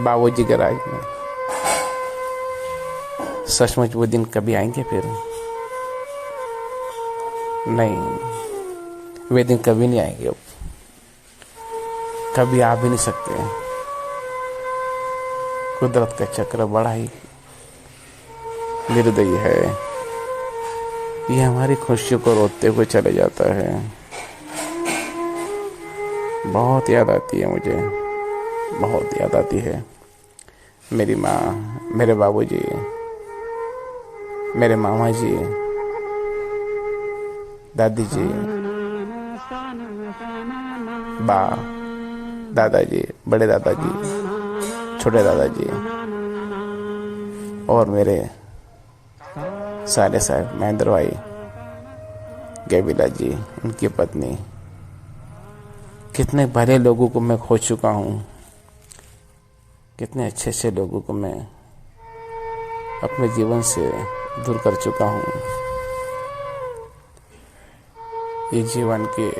बाबूजी के राज में। सचमुच वो दिन कभी आएंगे फिर? नहीं, वे दिन कभी नहीं आएंगे, अब कभी आ भी नहीं सकते। कुदरत का चक्र बड़ा ही निर्दयी है। ये हमारी खुशियों को रोकते हुए चले जाता है। बहुत याद आती है मुझे, बहुत याद आती है मेरी माँ, मेरे बाबूजी, मेरे मामा जी, दादी जी, बा, दादाजी, बड़े दादाजी, छोटे दादाजी और मेरे साले साहब महेंद्र भाई, गैबिला जी, उनकी पत्नी। कितने भले लोगों को मैं खो चुका हूँ, कितने अच्छे अच्छे लोगों को मैं अपने जीवन से दूर कर चुका हूँ। ये जीवन के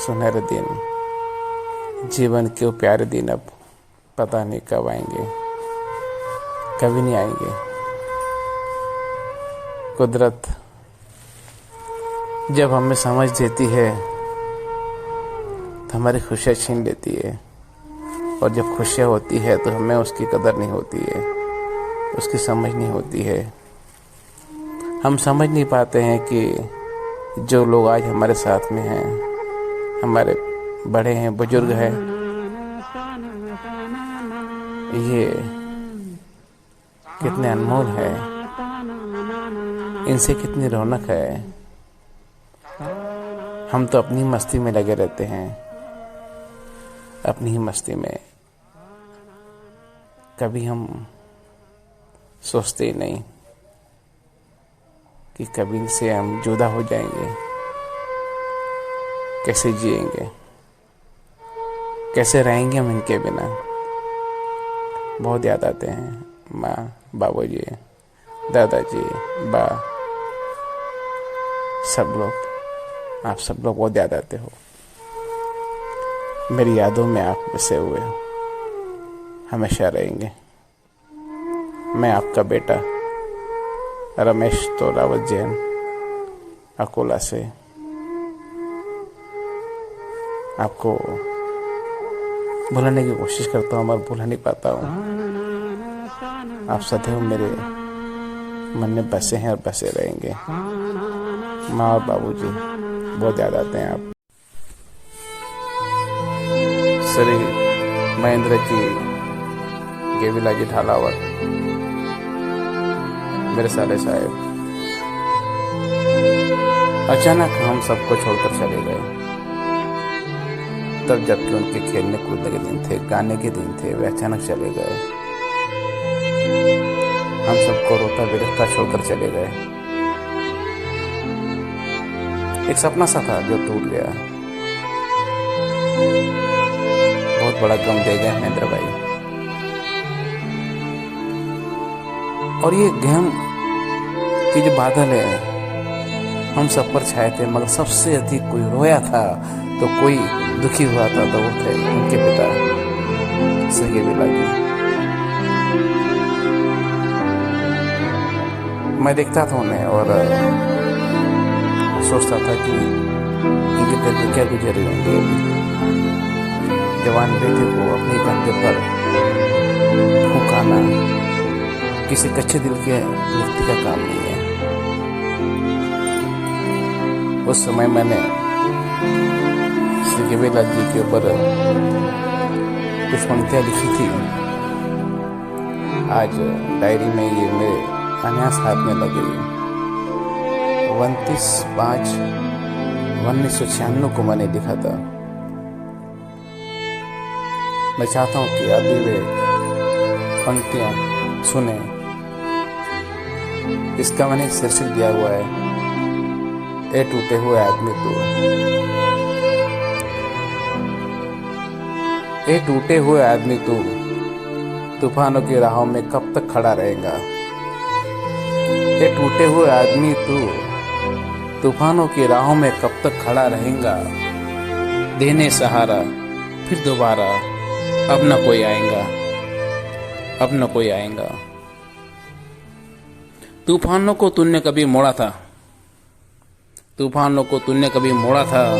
सुनहरे दिन, जीवन के वो प्यारे दिन अब पता नहीं कब आएंगे, कभी नहीं आएंगे। कुदरत जब हमें समझ देती है तो हमारी खुशियाँ छीन लेती है, और जब खुशियाँ होती है तो हमें उसकी कदर नहीं होती है, उसकी समझ नहीं होती है। हम समझ नहीं पाते हैं कि जो लोग आज हमारे साथ में हैं, हमारे बड़े हैं, बुजुर्ग हैं, ये कितने अनमोल है, इनसे कितनी रौनक है। हम तो अपनी मस्ती में लगे रहते हैं, अपनी ही मस्ती में। कभी हम सोचते ही नहीं कि कभी से हम जुदा हो जाएंगे, कैसे जिएंगे, कैसे रहेंगे हम इनके बिना। बहुत याद आते हैं माँ, बाबूजी, दादाजी, बा, सब लोग, आप सब लोग बहुत याद आते हो। मेरी यादों में आप बसे हुए हो, हमेशा रहेंगे। मैं आपका बेटा रमेश तोरावत जैन, अकोला से आपको भुलाने की कोशिश करता हूँ, मगर भुला नहीं पाता हूँ। आप सदैव मेरे मन में बसे हैं और बसे रहेंगे। माँ और बाबूजी बहुत याद आते हैं आप। श्री महेंद्र जी, गेविला जी ढालावर, मेरे साले साहब अचानक हम सबको छोड़कर चले गए। तब जबकि उनके खेलने कूदने के दिन थे, गाने के दिन थे, वे अचानक चले गए। हम सबको रोता बिरखता छोड़कर चले गए। एक सपना सा था जो टूट गया। बहुत बड़ा गम दे गए महेंद्र भाई। और ये गम की जो बादल है हम सब पर छाए थे, मगर सबसे अधिक कोई रोया था तो कोई दुखी हुआ था तो वो थे उनके पिता सर्गेई बेला जी। मैं देखता था उन्हें और सोचता था कि इनके दिल में क्या गुजर रही होंगी। जवान बेटे को अपने कंधे पर फूंकाना किसी कच्चे दिल के व्यक्ति का काम नहीं है। उस समय मैंने सर्गेई बेला जी के ऊपर कुछ पंक्तियाँ लिखी थी। आज डायरी में ये मेरे अनायास हाथ में लगी। 29/5/1996 को मैंने लिखा था। मैं चाहता हूँ कि अभी वे पंक्तियाँ सुने। इसका मैंने शीर्षक दिया हुआ है, ए टूटे हुए आदमी तू। ए टूटे हुए आदमी तू, तूफानों की राहों में कब तक खड़ा रहेगा। ए टूटे हुए आदमी तू, तूफानों की राहों में कब तक खड़ा रहेगा। देने सहारा फिर दोबारा अब न कोई आएगा, अब न कोई आएगा। तूफानों को तूने कभी मोड़ा था, तूफानों को तूने कभी मोड़ा था।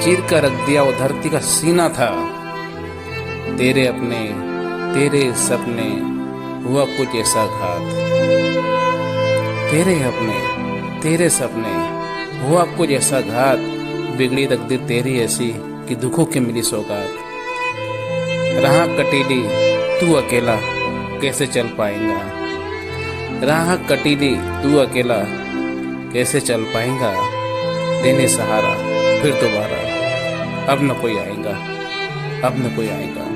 चीर कर रख दिया वो धरती का सीना था। तेरे अपने तेरे सपने हुआ कुछ ऐसा घात। तेरे अपने तेरे सपने हुआ कुछ ऐसा घात। बिगड़ी तकदीर तेरी ऐसी कि दुखों की मिली सौगात। राह कटीली तू अकेला कैसे चल पाएगा। राह कटीली तू अकेला कैसे चल पाएगा। देने सहारा फिर दोबारा अब न कोई आएगा, अब न कोई आएगा।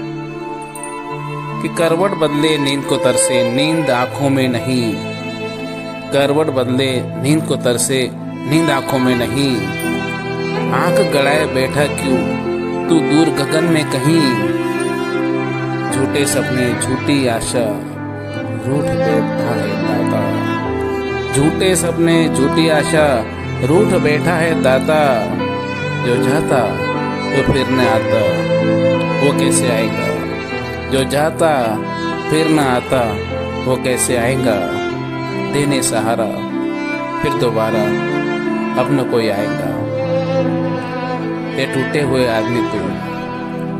कि करवट बदले नींद को तरसे नींद आंखों में नहीं। करवट बदले नींद को तरसे नींद आंखों में नहीं। आंख गड़ाए बैठा क्यों तू दूर गगन में कहीं। झूठे सपने झूठी आशा रूठ बैठा है दाता। झूठे सपने झूठी आशा रूठ बैठा है दाता। जो जाता वो फिर न आता वो कैसे आएगा। जो जाता फिर न आता वो कैसे आएगा। देने सहारा फिर दोबारा अब न कोई आएगा। ये टूटे हुए आदमी तू,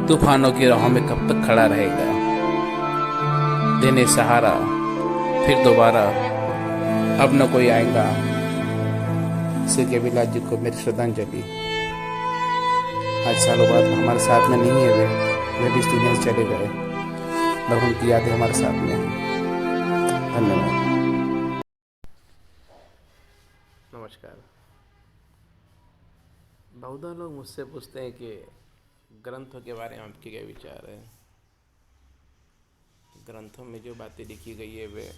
तूफानों की राहों में कब तक खड़ा रहेगा। देने सहारा फिर दोबारा अब न कोई आएगा। सर्गेई बेला जी को मेरी श्रद्धांजलि। आज सालों बाद हमारे साथ में नहीं है वे भी इस दुनिया से चले गए, पर उनकी यादें हमारे साथ में हैं। धन्यवाद। नमस्कार। बहुधा लोग मुझसे पूछते हैं कि ग्रंथों के बारे में आपके क्या विचार है। ग्रंथों में जो बातें लिखी गई है वे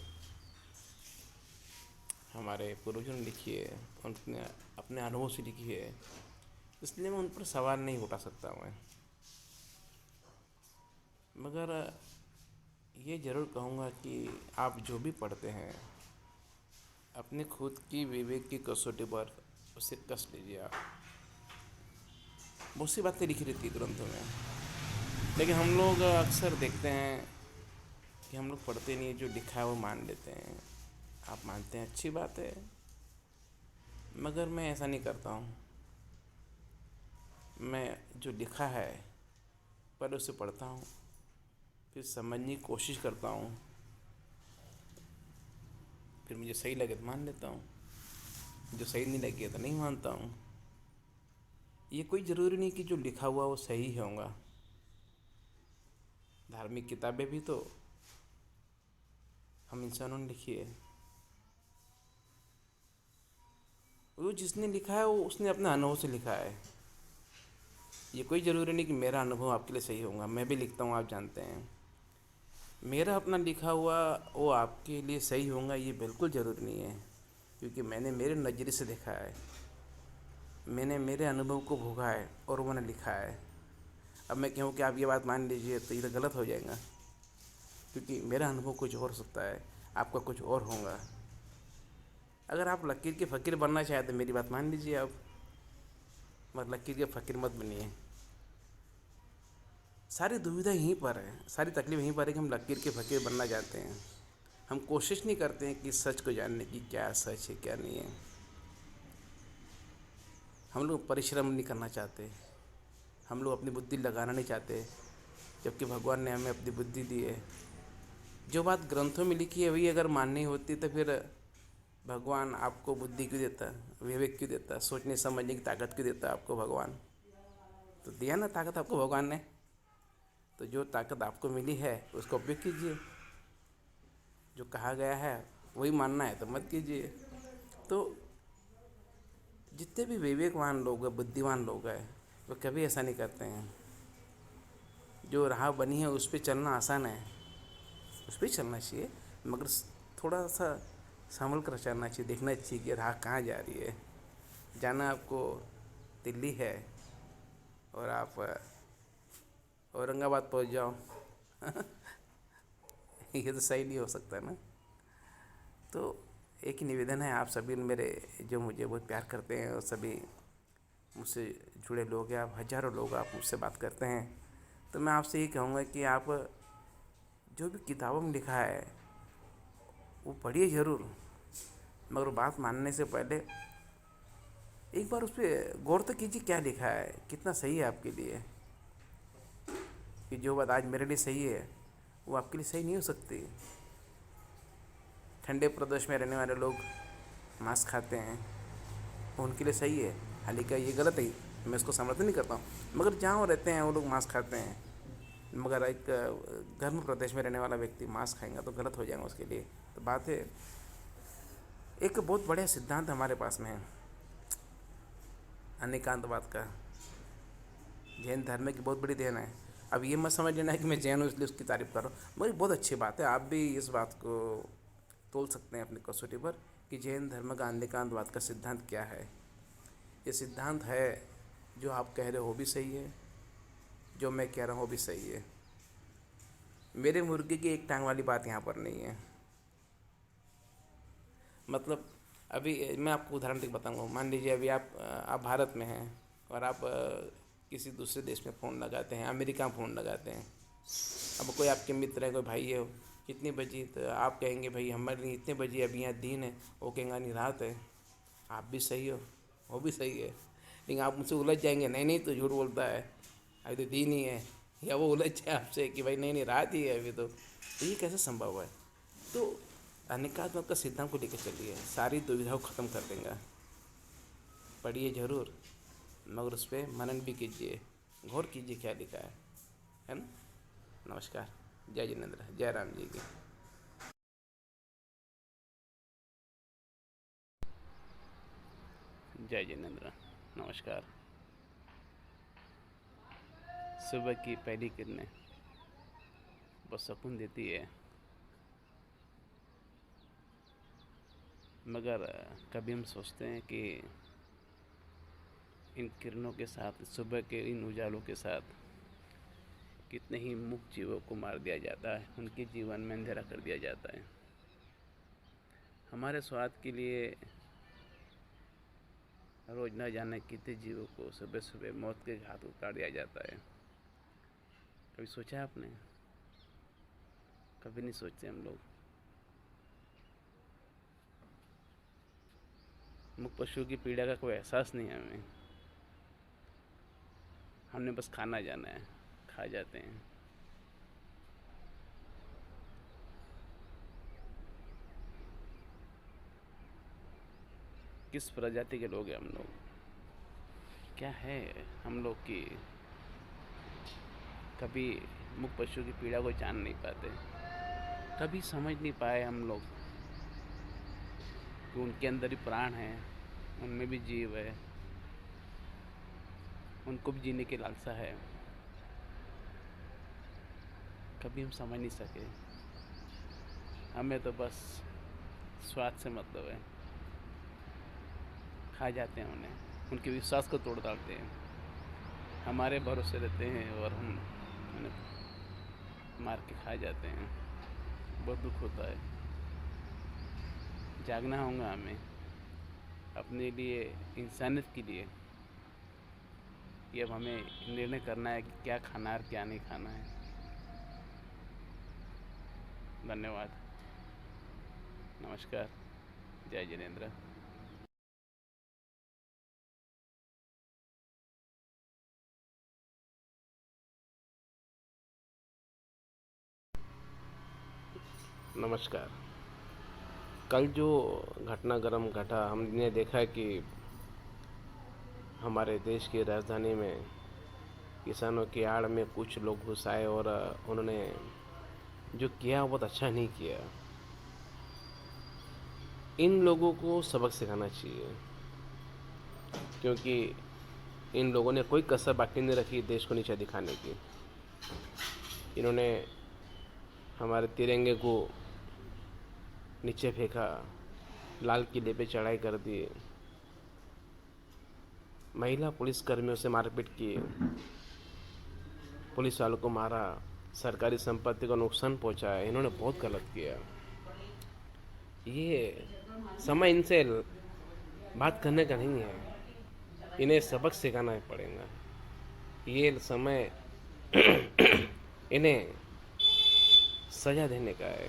हमारे पूर्वजों ने लिखी है, उनने अपने अनुभव से लिखी है, इसलिए मैं उन पर सवाल नहीं उठा सकता मैं। मगर ये ज़रूर कहूँगा कि आप जो भी पढ़ते हैं अपने खुद की विवेक की कसौटी पर उसे कस लीजिए आप। बहुत सी बातें लिखी रहती है ग्रंथों में, लेकिन हम लोग अक्सर देखते हैं कि हम लोग पढ़ते नहीं, जो लिखा है वो मान लेते हैं। आप मानते हैं, अच्छी बात है, मगर मैं ऐसा नहीं करता हूँ। मैं जो लिखा है पहले उसे पढ़ता हूँ, फिर समझने की कोशिश करता हूँ, फिर मुझे सही लगे तो मान लेता हूँ, जो सही नहीं लगे तो नहीं मानता हूँ। ये कोई ज़रूरी नहीं कि जो लिखा हुआ वो सही होगा। धार्मिक किताबें भी तो हम इंसानों ने लिखी है। वो जिसने लिखा है वो उसने अपने अनुभव से लिखा है। ये कोई ज़रूरी नहीं कि मेरा अनुभव आपके लिए सही होगा। मैं भी लिखता हूँ, आप जानते हैं। मेरा अपना लिखा हुआ वो आपके लिए सही होगा ये बिल्कुल ज़रूरी नहीं है, क्योंकि मैंने मेरे नज़रिए से देखा है। मैंने मेरे अनुभव को भोगा है और वो मैंने लिखा है। अब मैं कहूँ कि आप ये बात मान लीजिए तो ये तो गलत हो जाएगा, क्योंकि मेरा अनुभव कुछ और हो सकता है, आपका कुछ और होगा। अगर आप लकीर के फ़कीर बनना चाहें तो मेरी बात मान लीजिए आप, मगर लकीर के फ़कीर मत बनिए। सारी दुविधा यहीं पर है, सारी तकलीफ यहीं पर है कि हम लकीर के फ़कीर बनना चाहते हैं। हम कोशिश नहीं करते हैं कि सच को जानने की, क्या सच है क्या नहीं है। हम लोग परिश्रम नहीं करना चाहते, हम लोग अपनी बुद्धि लगाना नहीं चाहते, जबकि भगवान ने हमें अपनी बुद्धि दी है। जो बात ग्रंथों में लिखी है वही अगर माननी होती तो फिर भगवान आपको बुद्धि क्यों देता, विवेक क्यों देता, सोचने समझने की ताकत क्यों देता आपको भगवान? तो दिया ना ताकत आपको भगवान ने, तो जो ताकत आपको मिली है उसका उपयोग कीजिए। जो कहा गया है वही मानना है तो मत कीजिए। तो जितने भी विवेकवान लोग हैं, बुद्धिमान लोग हैं, वो कभी ऐसा नहीं करते हैं। जो राह बनी है उस पर चलना आसान है, उस पर चलना चाहिए, मगर थोड़ा सा संभल कर चलना चाहिए, देखना चाहिए कि राह कहाँ जा रही है। जाना आपको दिल्ली है और आप औरंगाबाद पहुंच जाओ ये तो सही नहीं हो सकता ना। तो एक ही निवेदन है आप सभी मेरे, जो मुझे बहुत प्यार करते हैं और सभी मुझसे जुड़े लोग हैं, आप हज़ारों लोग आप मुझसे बात करते हैं, तो मैं आपसे ये कहूँगा कि आप जो भी किताबों में लिखा है वो पढ़िए ज़रूर, मगर बात मानने से पहले एक बार उस पर गौर तो कीजिए क्या लिखा है, कितना सही है आपके लिए। कि जो बात आज मेरे लिए सही है वो आपके लिए सही नहीं हो सकती। ठंडे प्रदेश में रहने वाले लोग मांस खाते हैं, उनके लिए सही है, हालांकि ये गलत है, मैं इसको समर्थन नहीं करता हूँ, मगर जहाँ वो रहते हैं वो लोग मांस खाते हैं। मगर एक गर्म प्रदेश में रहने वाला व्यक्ति मांस खाएगा तो गलत हो जाएगा उसके लिए। तो बात है, एक बहुत बड़ा सिद्धांत हमारे पास में है अनेकांतवाद का। जैन धर्म की बहुत बड़ी देन है। अब ये मत समझ लेना है कि मैं जैन हूँ इसलिए उसकी तारीफ़ कर रहा हूँ, मगर बहुत अच्छी बात है, आप भी इस बात को तोल सकते हैं अपनी कसौटी पर कि जैन धर्म का अनेकांतवाद का सिद्धांत क्या है। ये सिद्धांत है जो आप कह रहे हो भी सही है, जो मैं कह रहा हूँ वो भी सही है। मेरे मुर्गे की एक टांग वाली बात यहाँ पर नहीं है। मतलब अभी मैं आपको उदाहरण तक बताऊँगा। मान लीजिए अभी आप भारत में हैं और आप किसी दूसरे देश में फ़ोन लगाते हैं, अमेरिका में फ़ोन लगाते हैं। अब कोई आपके मित्र है, कोई भाई है, कितनी बजी, तो आप कहेंगे भाई हमारे लिए इतने बजे अभी यहाँ दिन है, वो कहेंगे नहीं रात है। आप भी सही हो, वो भी सही है, लेकिन आप मुझसे उलझ जाएंगे, नहीं नहीं तो झूठ बोलता है, अभी तो दिन ही है, या वो उलझ जाए आपसे कि भाई नहीं नहीं रात ही है अभी तो ये कैसे संभव है? तो अनेकात्मक का सिद्धांत को लेकर चलिए, सारी दुविधाओं ख़त्म कर देंगे। पढ़िए ज़रूर, मगर उस पर मनन भी कीजिए, गौर कीजिए क्या लिखा है ना। नमस्कार, जय जिनेंद्र, जय राम जी की। जय जिनेंद्र, नमस्कार। सुबह की पहली किरणें बहुत सुकून देती है, मगर कभी हम सोचते हैं कि इन किरणों के साथ, सुबह के इन उजालों के साथ कितने ही मुक्त जीवों को मार दिया जाता है, उनके जीवन में अंधेरा कर दिया जाता है। हमारे स्वार्थ के लिए रोज न जाने कितने जीवों को सुबह सुबह मौत के घाट उतार दिया जाता है। कभी सोचा है आपने? कभी नहीं सोचते हम लोग। मुक्त पशु की पीड़ा का कोई एहसास नहीं है हमें। हमने बस खाना जाना है, खा जाते हैं। किस प्रजाति के लोग हैं हम लोग? क्या है हम लोग की? कभी मुक्त पशु की पीड़ा को जान नहीं पाते, कभी समझ नहीं पाए हम लोग कि उनके अंदर ही प्राण है, उनमें भी जीव है, उनको भी जीने की लालसा है। कभी हम समझ नहीं सके। हमें तो बस स्वाद से मतलब है, खा जाते हैं उन्हें। उनके विश्वास को तोड़ डालते हैं, हमारे भरोसे रहते हैं और हम उन्हें मार के खा जाते हैं। बहुत दुख होता है। जागना होगा हमें अपने लिए, इंसानियत के लिए, कि अब हमें निर्णय करना है कि क्या खाना है और क्या नहीं खाना है। धन्यवाद, नमस्कार, जय जिनेंद्र। नमस्कार। कल जो घटनाक्रम घटा, हमने देखा कि हमारे देश की राजधानी में किसानों की आड़ में कुछ लोग घुस आए और उन्होंने जो किया वो बहुत अच्छा नहीं किया। इन लोगों को सबक सिखाना चाहिए, क्योंकि इन लोगों ने कोई कसर बाकी नहीं रखी देश को नीचा दिखाने की। इन्होंने हमारे तिरंगे को नीचे फेंका, लाल किले पे चढ़ाई कर दी, महिला पुलिस कर्मियों से मारपीट की, पुलिस वालों को मारा, सरकारी संपत्ति को नुकसान पहुंचाया। इन्होंने बहुत गलत किया। ये समय इनसे बात करने का नहीं है, इन्हें सबक सिखाना पड़ेगा। ये समय इन्हें सजा देने का है।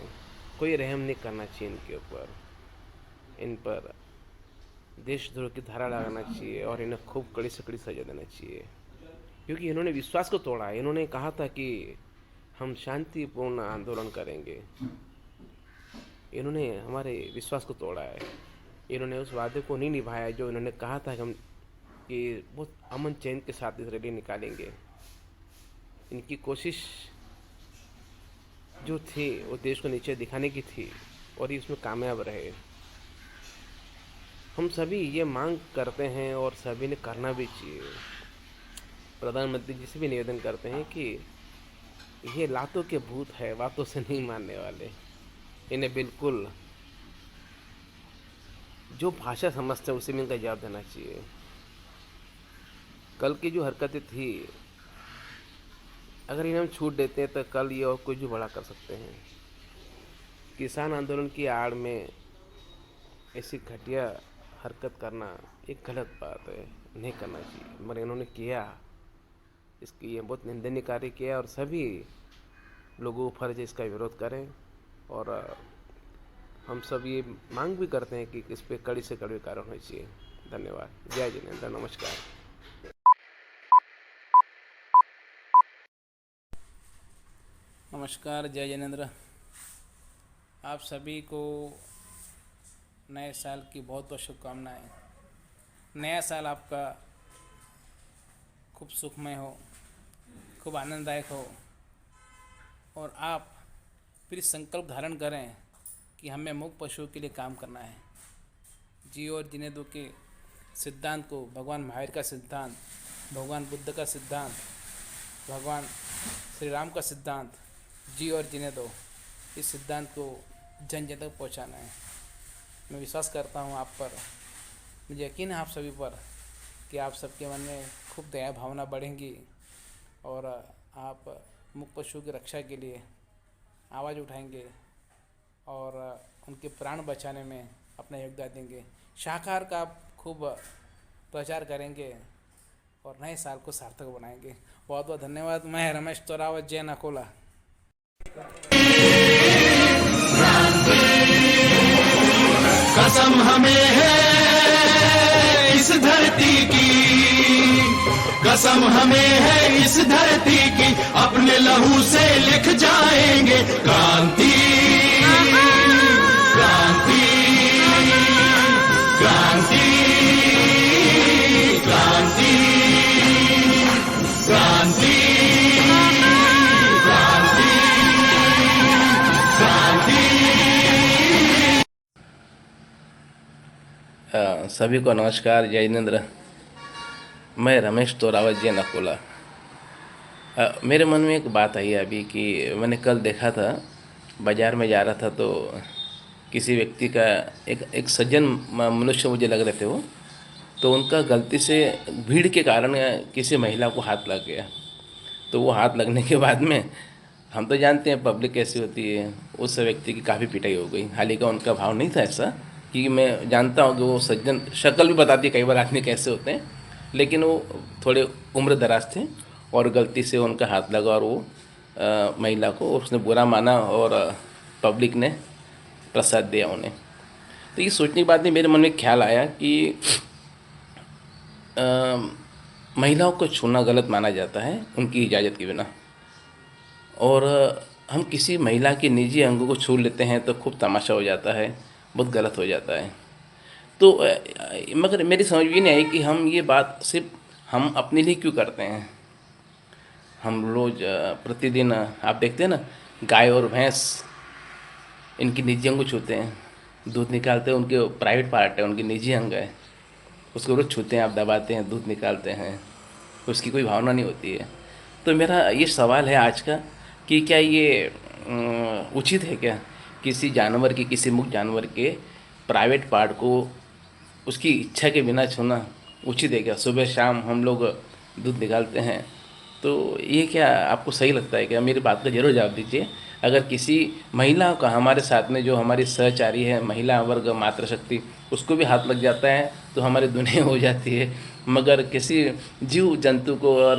कोई रहम नहीं करना चाहिए इनके ऊपर। इन पर देशद्रोह की धारा लगाना चाहिए और इन्हें खूब कड़ी से कड़ी सजा देना चाहिए, क्योंकि इन्होंने विश्वास को तोड़ा। इन्होंने कहा था कि हम शांतिपूर्ण आंदोलन करेंगे। इन्होंने हमारे विश्वास को तोड़ा है। इन्होंने उस वादे को नहीं निभाया जो इन्होंने कहा था कि हम कि बहुत अमन चैन के साथ इस रैली निकालेंगे। इनकी कोशिश जो थी वो देश को नीचे दिखाने की थी और ये इसमें कामयाब रहे। हम सभी ये मांग करते हैं और सभी ने करना भी चाहिए। प्रधानमंत्री जी से भी निवेदन करते हैं कि ये लातों के भूत है, बातों से नहीं मानने वाले। इन्हें बिल्कुल जो भाषा समझते हैं उसी में इनका जवाब देना चाहिए। कल की जो हरकतें थी, अगर इन्हें हम छूट देते हैं तो कल ये और कुछ भी बड़ा कर सकते हैं। किसान आंदोलन की आड़ में ऐसी घटिया हरकत करना एक गलत बात है, नहीं करना चाहिए, मगर इन्होंने किया। इसकी ये बहुत निंदनीय कार्य किया और सभी लोगों को फर्ज है इसका विरोध करें। और हम सब ये मांग भी करते हैं कि इस पर कड़ी से कड़ी कार्रवाई होनी चाहिए। धन्यवाद, जय जिनेंद्र, नमस्कार। नमस्कार, जय जिनेंद्र। आप सभी को नए साल की बहुत बहुत शुभकामनाएं। नया साल आपका खूब सुखमय हो, खूब आनंददायक हो और आप फिर संकल्प धारण करें कि हमें मूक पशुओं के लिए काम करना है। जियो और जीने दो के सिद्धांत को, भगवान महावीर का सिद्धांत, भगवान बुद्ध का सिद्धांत, भगवान श्री राम का सिद्धांत, जियो और जीने दो, इस सिद्धांत को जन जन तक पहुँचाना है। मैं विश्वास करता हूँ आप पर, मुझे यकीन है आप सभी पर कि आप सबके मन में खूब दया भावना बढ़ेंगी और आप मुख पशुओं की रक्षा के लिए आवाज़ उठाएंगे और उनके प्राण बचाने में अपना योगदान देंगे। शाकाहार का आप खूब प्रचार करेंगे और नए साल को सार्थक बनाएंगे। बहुत बहुत धन्यवाद। मैं रमेश तोरावत, जैन अकोला। कसम हमें है इस धरती की, कसम हमें है इस धरती की, अपने लहू से लिख जाएंगे क्रांति, क्रांति, क्रांति, क्रांति, क्रांति, सभी को नमस्कार, जय जिनेंद्र। मैं रमेश तोरावत, जैन अकोला। मेरे मन में एक बात आई अभी कि मैंने कल देखा था, बाज़ार में जा रहा था तो किसी व्यक्ति का एक सज्जन मनुष्य मुझे लग रहे थे वो, तो उनका गलती से भीड़ के कारण किसी महिला को हाथ लग गया। तो वो हाथ लगने के बाद में हम तो जानते हैं पब्लिक कैसी होती है, उस व्यक्ति की काफ़ी पिटाई हो गई। हालांकि उनका भाव नहीं था ऐसा, कि मैं जानता हूँ कि वो सज्जन, शक्ल भी बताती है कई बार आदमी कैसे होते हैं, लेकिन वो थोड़े उम्र दराज थे और गलती से उनका हाथ लगा और वो महिला को उसने बुरा माना और पब्लिक ने प्रसाद दिया उन्हें। तो ये सोचने की बात नहीं, मेरे मन में ख्याल आया कि महिलाओं को छूना गलत माना जाता है उनकी इजाज़त के बिना, और हम किसी महिला के निजी अंगों को छू लेते हैं तो खूब तमाशा हो जाता है, बहुत गलत हो जाता है। तो मगर मेरी समझ भी नहीं आई कि हम ये बात सिर्फ हम अपने लिए क्यों करते हैं। हम रोज़ प्रतिदिन आप देखते हैं ना, गाय और भैंस इनकी निजी अंग को छूते हैं, दूध निकालते हैं, उनके प्राइवेट पार्ट है, उनके निजी अंग है, उसको रोज़ छूते हैं, आप दबाते हैं, दूध निकालते हैं, उसकी कोई भावना नहीं होती है। तो मेरा ये सवाल है आज का कि क्या ये उचित है क्या किसी जानवर के, किसी मुक्त जानवर के प्राइवेट पार्ट को उसकी इच्छा के बिना छूना उचित है क्या? सुबह शाम हम लोग दूध निकालते हैं, तो ये क्या आपको सही लगता है क्या? मेरी बात का जरूर जवाब दीजिए। अगर किसी महिला का हमारे साथ में, जो हमारी सहचारी है, महिला वर्ग, मातृशक्ति, उसको भी हाथ लग जाता है तो हमारी दुनिया हो जाती है, मगर किसी जीव जंतु को और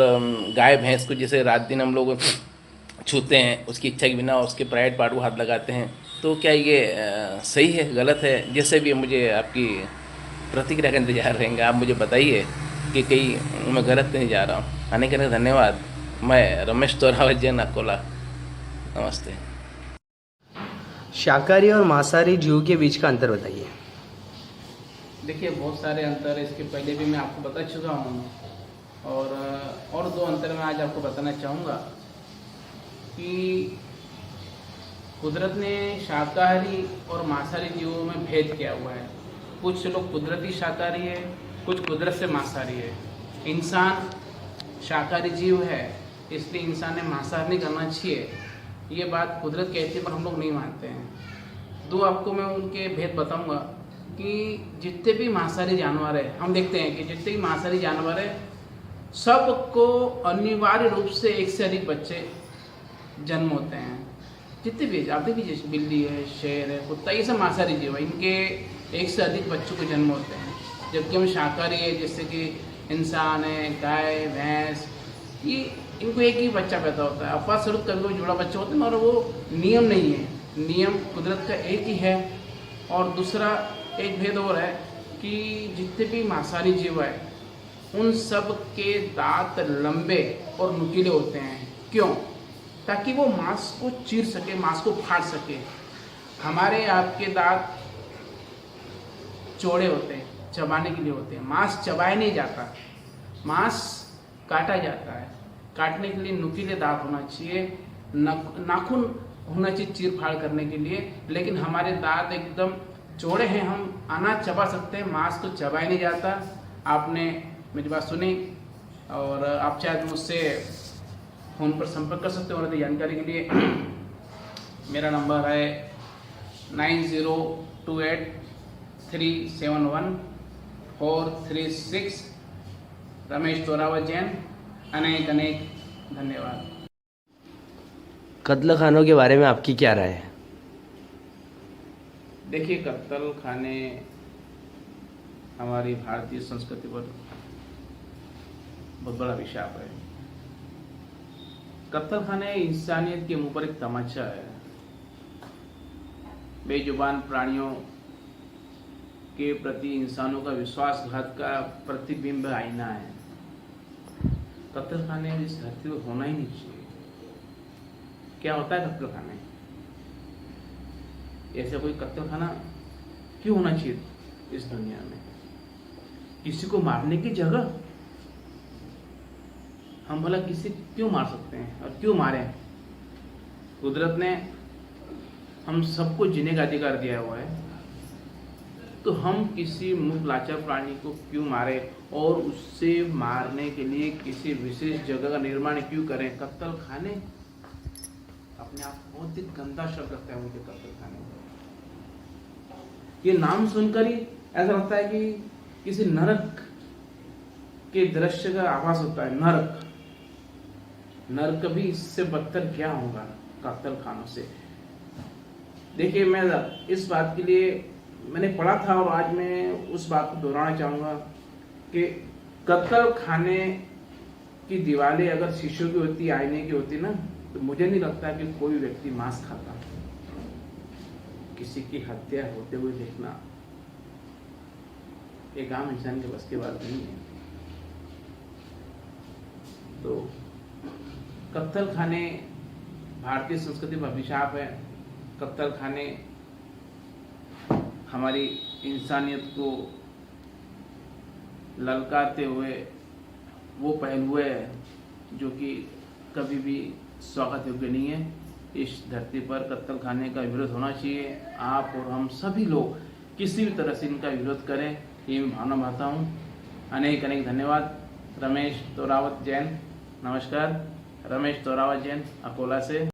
गाय भैंस को जैसे रात दिन हम लोग छूते हैं, उसकी इच्छा के बिना उसके प्राइवेट पार्ट को हाथ लगाते हैं, तो क्या ये सही है, गलत है? जैसे भी मुझे आपकी प्रतिक्रिया का इंतजार रहेंगे, आप मुझे बताइए कि कहीं मैं गलत नहीं जा रहा हूँ। आने के लिए धन्यवाद। मैं रमेश तोरावत, जैन, अकोला। नमस्ते। शाकाहारी और मांसाहारी जीव के बीच का अंतर बताइए। देखिए, बहुत सारे अंतर इसके पहले भी मैं आपको बता चुका हूँ, और दो अंतर मैं आज आपको बताना चाहूँगा कि कुदरत ने शाकाहारी और मांसाहारी जीवों में भेद किया हुआ है। कुछ लोग कुदरती शाकाहारी है, कुछ कुदरत से मांसाहारी है। इंसान शाकाहारी जीव है, इसलिए इंसान ने मांसाहार नहीं करना चाहिए, ये बात कुदरत कहती है, पर हम लोग नहीं मानते हैं। दो आपको मैं उनके भेद बताऊंगा कि जितने भी मांसाहारी जानवर है, हम देखते हैं कि जितने भी मांसाहारी जानवर है, सबको अनिवार्य रूप से एक से अधिक बच्चे जन्म होते हैं। जितने भी आप देखिए, जैसे बिल्ली है, शेर है, कुत्ता, ये सब मांसाहारी जीव है, इनके एक से अधिक बच्चों को जन्म होते हैं। जबकि हम शाकाहारी है, जैसे कि इंसान है, गाय, भैंस, ये इनको एक ही बच्चा पैदा होता है। अपवाद स्वरूप कभी जुड़ा बच्चा होता है, और वो नियम नहीं है, नियम कुदरत का एक ही है। और दूसरा एक भेद और है कि जितने भी मांसाहारी जीव है, उन सब के दांत लंबे और नुकीले होते हैं। क्यों? ताकि वो मांस को चीर सके, मांस को फाड़ सके। हमारे आपके दांत चौड़े होते हैं, चबाने के लिए होते हैं, मांस चबाया नहीं जाता, मांस काटा जाता है। काटने के लिए नुकीले दांत होना चाहिए, नाखून होना चाहिए चीर फाड़ करने के लिए, लेकिन हमारे दांत एकदम चौड़े हैं, हम अनाज चबा सकते हैं, मांस तो चबाया नहीं जाता। आपने मेरी बात सुनी, और आप चाहे मुझसे फ़ोन पर संपर्क कर सकते हो और जानकारी के लिए। मेरा नंबर है 9028371436। रमेश तोरावत, जैन। अनेक अनेक धन्यवाद। कत्ल खानों के बारे में आपकी क्या राय है? देखिए, कत्ल खाने हमारी भारतीय संस्कृति पर बहुत बड़ा अभिशाप है। कत्ल खाने इंसानियत के मुंह पर एक तमाचा है, बेजुबान प्राणियों के प्रति इंसानों का विश्वासघात का प्रतिबिंब आईना है। कत्ल खाने इस धरती पर होना ही नहीं चाहिए। क्या होता है कत्ल खाने? ऐसा कोई कत्ल खाना क्यों होना चाहिए इस दुनिया में? किसी को मारने की जगह हम भला किसी क्यों मार सकते हैं, और क्यों मारे? कुदरत ने हम सबको जीने का अधिकार दिया हुआ है, तो हम किसी मुक्त लाचार प्राणी को क्यों मारे, और उससे मारने के लिए किसी विशेष जगह का निर्माण क्यों करें? कत्ल खाने अपने आप बहुत ही गंदा शब्द लगता है मुझे, कत्ल खाने। ये नाम सुनकर ही ऐसा लगता है कि किसी नरक के दृश्य का आभास होता है। नरक, नरक भी इससे बदतर क्या होगा कत्ल खानों से। देखिए, मैं इस बात के लिए मैंने पढ़ा था और आज मैं उस बात को दोहराना चाहूंगा कि कत्ल खाने की दीवारें अगर शीशों की होती, आईने की होती ना, तो मुझे नहीं लगता कि कोई व्यक्ति मांस खाता। किसी की हत्या होते हुए देखना एक आम इंसान के बस की बात नहीं है। तो कत्ल खाने भारतीय संस्कृति में अभिशाप है। कत्ल खाने हमारी इंसानियत को ललकारते हुए वो पहलू है जो कि कभी भी स्वागत योग्य नहीं है। इस धरती पर कत्ल खाने का विरोध होना चाहिए। आप और हम सभी लोग किसी भी तरह से इनका विरोध करें, ये मैं भावना मानता हूँ। अनेक अनेक धन्यवाद। रमेश तोरावत जैन, नमस्कार। रमेश तोरावत जैन, अकोला से।